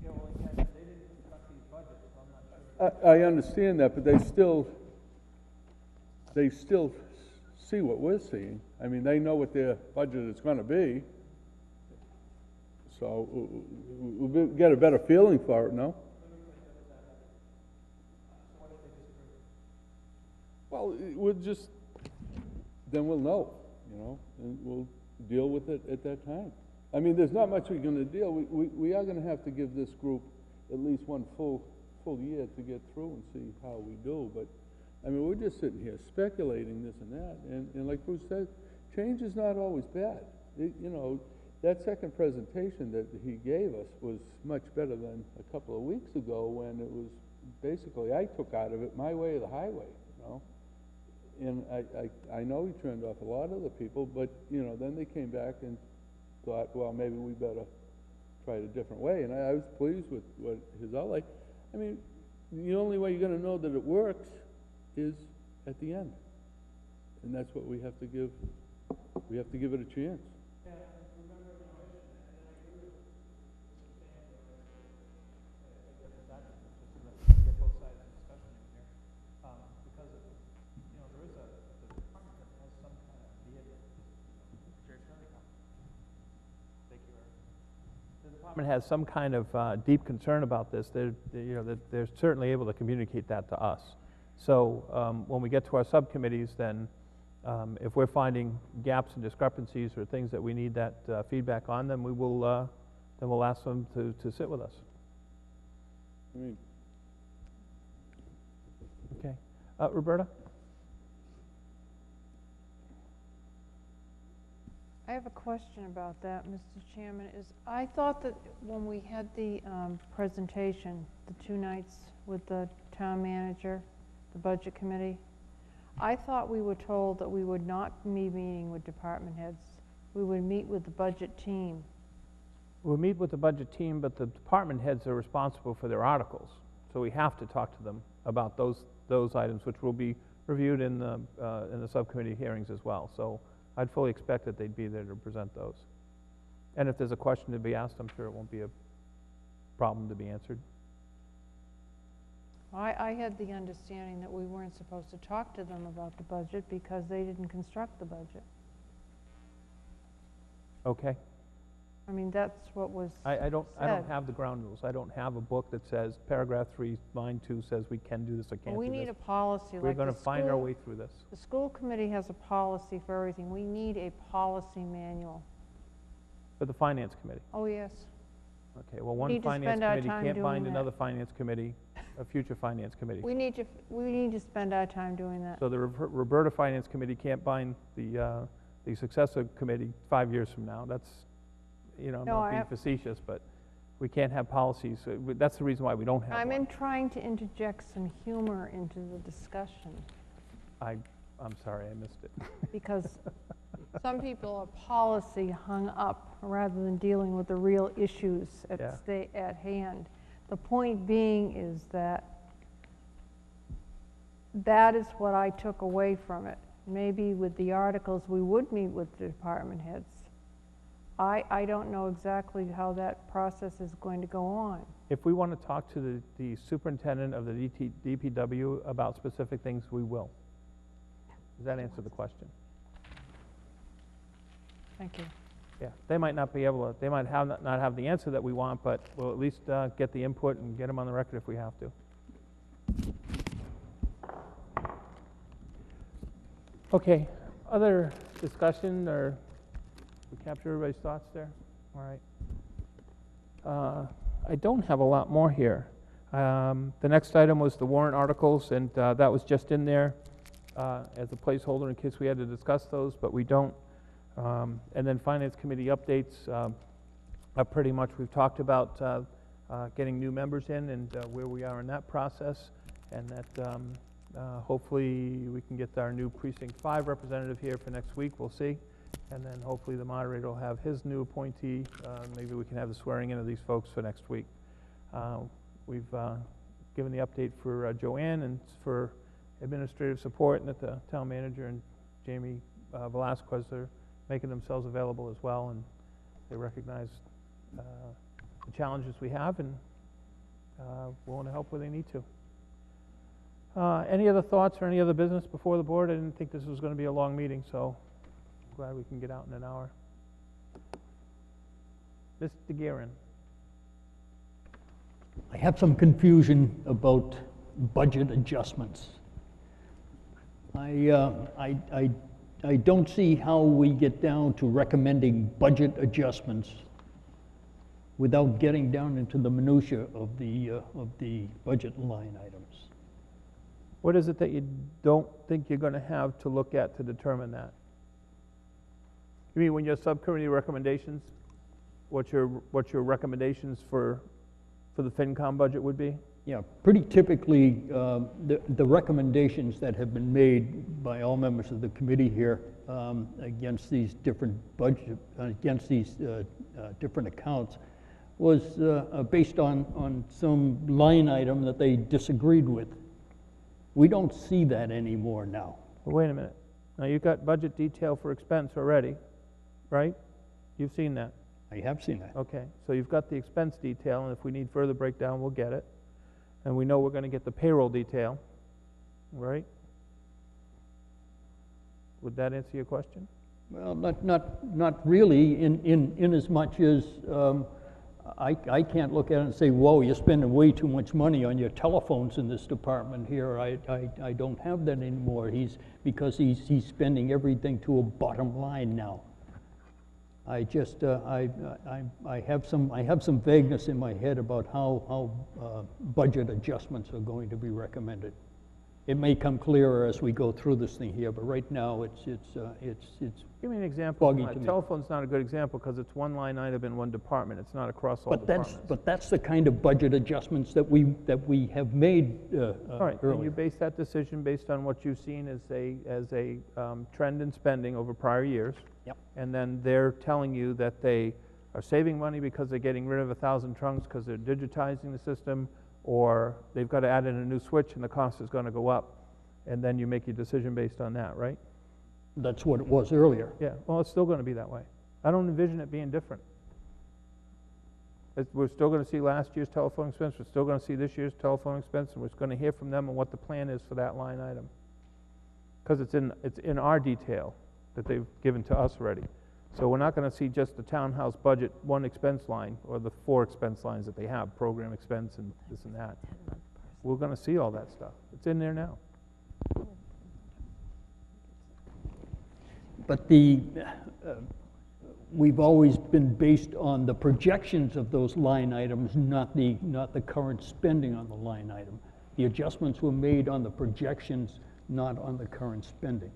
Yeah, well, again, they didn't construct these budgets, so I'm not sure. I understand that, but they still see what we're seeing. I mean, they know what their budget is going to be, so we'll get a better feeling for it, no? Well, then we'll know, and we'll deal with it at that time. I mean, there's not much we're going to deal. We are going to have to give this group at least one full year to get through and see how we do. But I mean, we're just sitting here speculating this and that, and like Bruce said, change is not always bad. That second presentation that he gave us was much better than a couple of weeks ago, when it was basically, I took out of it my way or the highway, And I know he turned off a lot of the people, but, then they came back and thought, well, maybe we better try it a different way. And I was pleased with what his outlay. I mean, the only way you're going to know that it works is at the end. And that's what we have to give. We have to give it a chance. Has some kind of deep concern about this. They're certainly able to communicate that to us. So when we get to our subcommittees, then if we're finding gaps and discrepancies or things that we need that feedback on, then we'll ask them to sit with us. Okay, Roberta. I have a question about that, Mr. Chairman. I thought that when we had the presentation, the 2 nights with the town manager, the budget committee, I thought we were told that we would not be meeting with department heads. We would meet with the budget team. We'll meet with the budget team, but the department heads are responsible for their articles. So we have to talk to them about those items, which will be reviewed in the subcommittee hearings as well. So I'd fully expect that they'd be there to present those. And if there's a question to be asked, I'm sure it won't be a problem to be answered. I had the understanding that we weren't supposed to talk to them about the budget because they didn't construct the budget. Okay. I mean, that's what was I don't have the ground rules. I don't have a book that says paragraph 3, line 2 says we can do this or can't do this. We need a policy. We're going to find our way through this. The school committee has a policy for everything. We need a policy manual. For the finance committee. Oh, yes. Okay, well, one need to finance spend our committee time can't doing bind that. another finance committee, a future finance committee. We need to spend our time doing that. So the Roberta Finance Committee can't bind the successor committee 5 years from now. That's, you know, I'm No, not being I- facetious, but we can't have policies. That's the reason why we don't have I'm one. trying to interject some humor into the discussion, I'm sorry, I missed it. because some people are policy hung up rather than dealing with the real issues Yeah. at hand. The point being is that is what I took away from it. Maybe with the articles, we would meet with the department heads. I don't know exactly how that process is going to go on. If we want to talk to the superintendent of the DPW about specific things, we will. Does that answer the question? Thank you. Yeah, they might not be able to, they might not have the answer that we want, but we'll at least get the input and get them on the record if we have to. Okay, other discussion, or we capture everybody's thoughts there? All right. I don't have a lot more here. The next item was the warrant articles, and that was just in there as a placeholder in case we had to discuss those, but we don't. And then Finance Committee updates, pretty much we've talked about getting new members in and where we are in that process, and that hopefully we can get our new Precinct 5 representative here for next week, we'll see. And then hopefully the moderator will have his new appointee. Maybe we can have the swearing in of these folks for next week. We've given the update for Joanne and for administrative support, and that the town manager and Jamie Velasquez are making themselves available as well, and they recognize the challenges we have and willing to help where they need to. Any other thoughts or any other business before the board? I didn't think this was going to be a long meeting, so glad we can get out in an hour. Mr. Guerin. I have some confusion about budget adjustments. I don't see how we get down to recommending budget adjustments without getting down into the minutia of the budget line items. What is it that you don't think you're going to have to look at to determine that? You mean when your subcommittee recommendations, what your recommendations for the FinCom budget would be? Yeah, pretty typically, the recommendations that have been made by all members of the committee here against these different different accounts was based on some line item that they disagreed with. We don't see that anymore now. Well, wait a minute. Now, you've got budget detail for expense already, right? You've seen that. I have seen that. Okay, so you've got the expense detail, and if we need further breakdown, we'll get it. And we know we're going to get the payroll detail, right? Would that answer your question? Well, not really, in as much as I can't look at it and say, whoa, you're spending way too much money on your telephones in this department here. I don't have that anymore. Because he's spending everything to a bottom line now. I just I have some vagueness in my head about how budget adjustments are going to be recommended. It may come clearer as we go through this thing here, but right now it's Give me an example. foggy to me. Telephone's not a good example because it's one line item in one department. It's not across all departments. But that's the kind of budget adjustments that we have made All right, and you earlier. base that decision based on what you've seen as a trend in spending over prior years. Yep. And then they're telling you that they are saving money because they're getting rid of 1,000 trunks because they're digitizing the system, or they've got to add in a new switch and the cost is going to go up. And then you make your decision based on that, right? That's what it was earlier. Yeah, well, it's still going to be that way. I don't envision it being different. We're still going to see last year's telephone expense, we're still going to see this year's telephone expense, and we're going to hear from them on what the plan is for that line item. Because it's in our detail that they've given to us already. So we're not going to see just the townhouse budget, one expense line, or the 4 expense lines that they have, program expense and this and that. We're going to see all that stuff. It's in there now. But we've always been based on the projections of those line items, not the current spending on the line item. The adjustments were made on the projections, not on the current spending.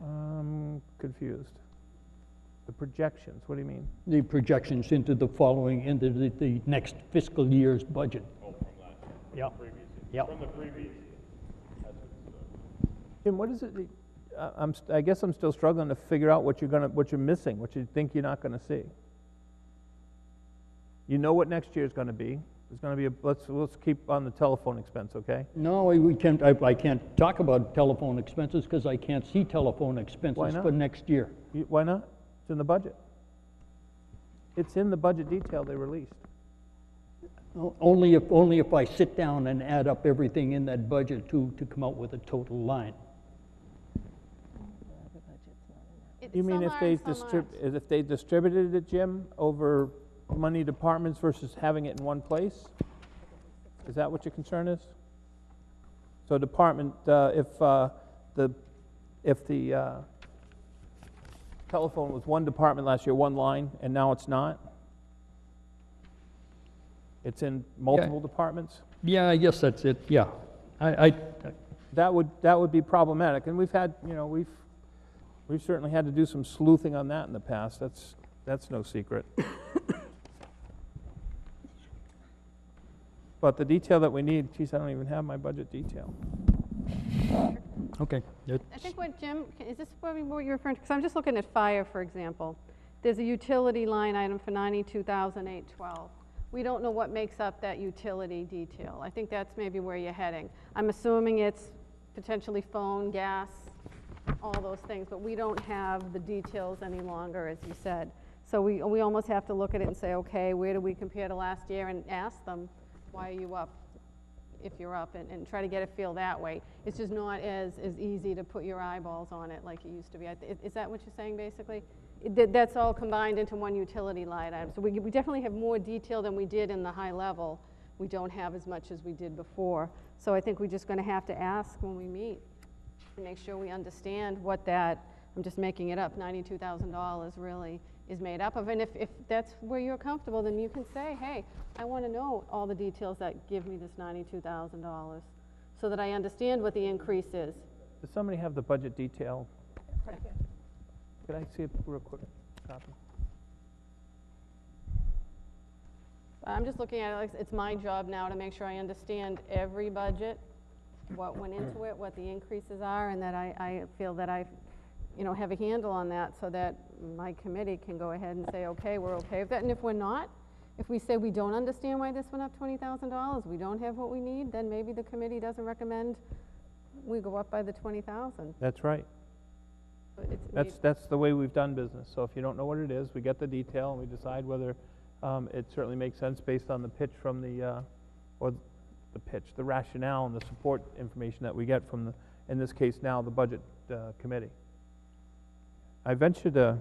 I'm confused. The projections, what do you mean? The projections into the following, into the next fiscal year's budget. Oh, from last year. Yep. Previous year. Yep. From the previous year. That's what Jim, what is it, I guess I'm still struggling to figure out what you're missing, what you think you're not gonna see. You know what next year's gonna be. There's gonna be let's keep on the telephone expense, okay? No, we can't, I can't talk about telephone expenses because I can't see telephone expenses not? for next year. Why not? It's in the budget. It's in the budget detail they released. Only if I sit down and add up everything in that budget to come out with a total line. You mean if they distributed it, Jim, over money departments versus having it in one place? Is that what your concern is? So department, if the telephone was one department last year, one line, and now it's not? It's in multiple departments? Yeah, I guess that's it, yeah. That would be problematic, and we've had, we've certainly had to do some sleuthing on that in the past. That's no secret. But the detail that we need, geez, I don't even have my budget detail. Okay. I think what Jim, is this what you're referring to? Because I'm just looking at fire, for example. There's a utility line item for $92,812. We don't know what makes up that utility detail. I think that's maybe where you're heading. I'm assuming it's potentially phone, gas, all those things, but we don't have the details any longer, as you said. So we almost have to look at it and say, okay, where do we compare to last year, and ask them, why are you up, if you're up, and try to get a feel that way. It's just not as easy to put your eyeballs on it like it used to be. Is that what you're saying, basically? That's all combined into one utility line item. So we definitely have more detail than we did in the high level. We don't have as much as we did before. So I think we're just going to have to ask when we meet and make sure we understand what that, I'm just making it up, $92,000 really is made up of. And if that's where you're comfortable, then you can say, hey, I want to know all the details that give me this $92,000 so that I understand what the increase is. Does somebody have the budget detail? Could I see a real quick copy? I'm just looking at it like it's my job now to make sure I understand every budget, what went into it, what the increases are, and that I feel that I have a handle on that so that my committee can go ahead and say, okay, we're okay with that. And if we're not, if we say we don't understand why this went up $20,000, we don't have what we need, then maybe the committee doesn't recommend we go up by the $20,000. That's right. That's the way we've done business. So if you don't know what it is, we get the detail and we decide whether it certainly makes sense based on the pitch from the rationale and the support information that we get from in this case now, the budget committee. I venture to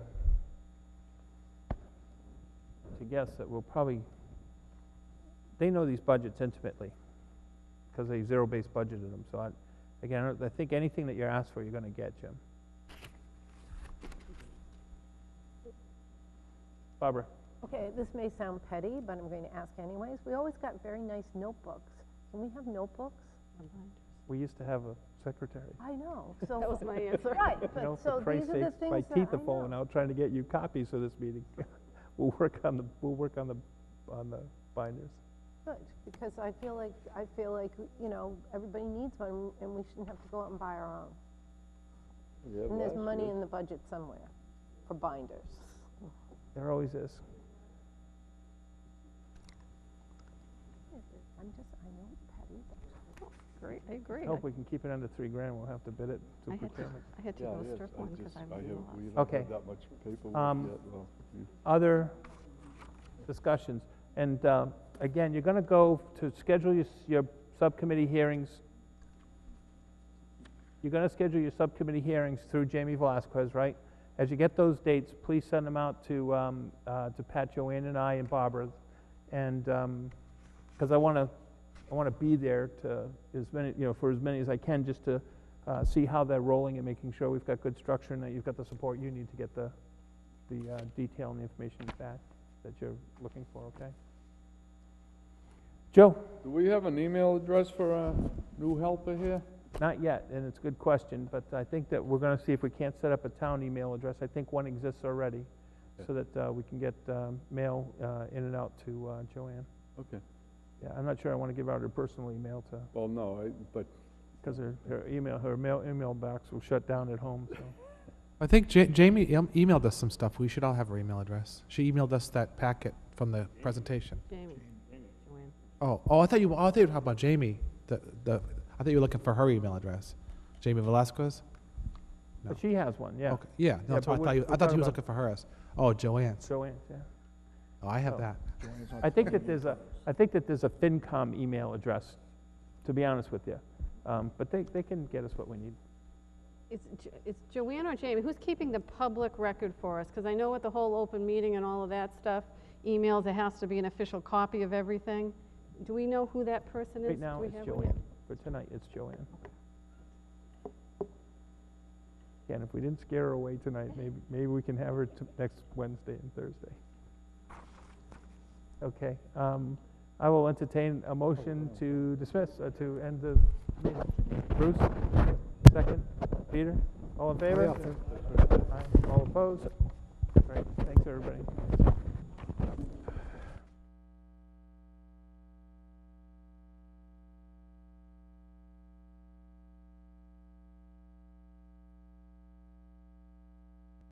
guess that they know these budgets intimately because they zero-based budgeted them. So I think anything that you're asked for, you're going to get, Jim. Barbara. Okay, this may sound petty, but I'm going to ask anyways. We always got very nice notebooks. Can we have notebooks? We used to have a secretary. I know. So that was my answer. Right, but so for these Christ's are the sakes, things my that teeth I are falling know. out trying to get you copies for this meeting. We'll work on the binders. Good, because I feel like everybody needs one, and we shouldn't have to go out and buy our own. Yeah, And there's last money year. in the budget somewhere for binders. There always is. I know it's petty, but Great, I agree. I hope we can keep it under $3,000. We'll have to bid it through procurement. I had to Yeah, go yes, strip one because I really lost. we don't Okay. have that much paperwork yet, though. Other discussions. And again, you're going to go to schedule your subcommittee hearings. You're going to schedule your subcommittee hearings through Jamie Velasquez, right? As you get those dates, please send them out to Pat, Joanne, and I, and Barbara, and because I want to be there to for as many as I can, just to see how they're rolling and making sure we've got good structure and that you've got the support you need to get the the detail and the information back that you're looking for, okay? Joe? Do we have an email address for our new helper here? Not yet, and it's a good question, but I think that we're gonna see if we can't set up a town email address. I think one exists already, so that we can get mail in and out to Joanne. Okay. Yeah, I'm not sure I wanna give out her personal email to, Well, no, but because her email box will shut down at home, so. I think Jamie emailed us some stuff. We should all have her email address. She emailed us that packet from the presentation. Jamie, Joanne. Oh, I thought you were talking about Jamie. I thought you were looking for her email address. Jamie Velasquez? No. But she has one, yeah. Okay. Yeah, no, Yeah, so I but thought we're I thought talking he was about- looking for hers. Oh, Joanne's. Joanne's, yeah. Oh, I have Oh. that. I think that there's a FinCom email address, to be honest with you. But they can get us what we need. It's Joanne or Jamie, who's keeping the public record for us? Because I know with the whole open meeting and all of that stuff, emails, there has to be an official copy of everything. Do we know who that person is? Right now, Do we it's have one? Joanne. For tonight, it's Joanne. Again, if we didn't scare her away tonight, maybe we can have her next Wednesday and Thursday. Okay, I will entertain a motion to dismiss, to end the meeting. Bruce, second. Peter, all in favor? Aye. All opposed? All right, thanks, everybody.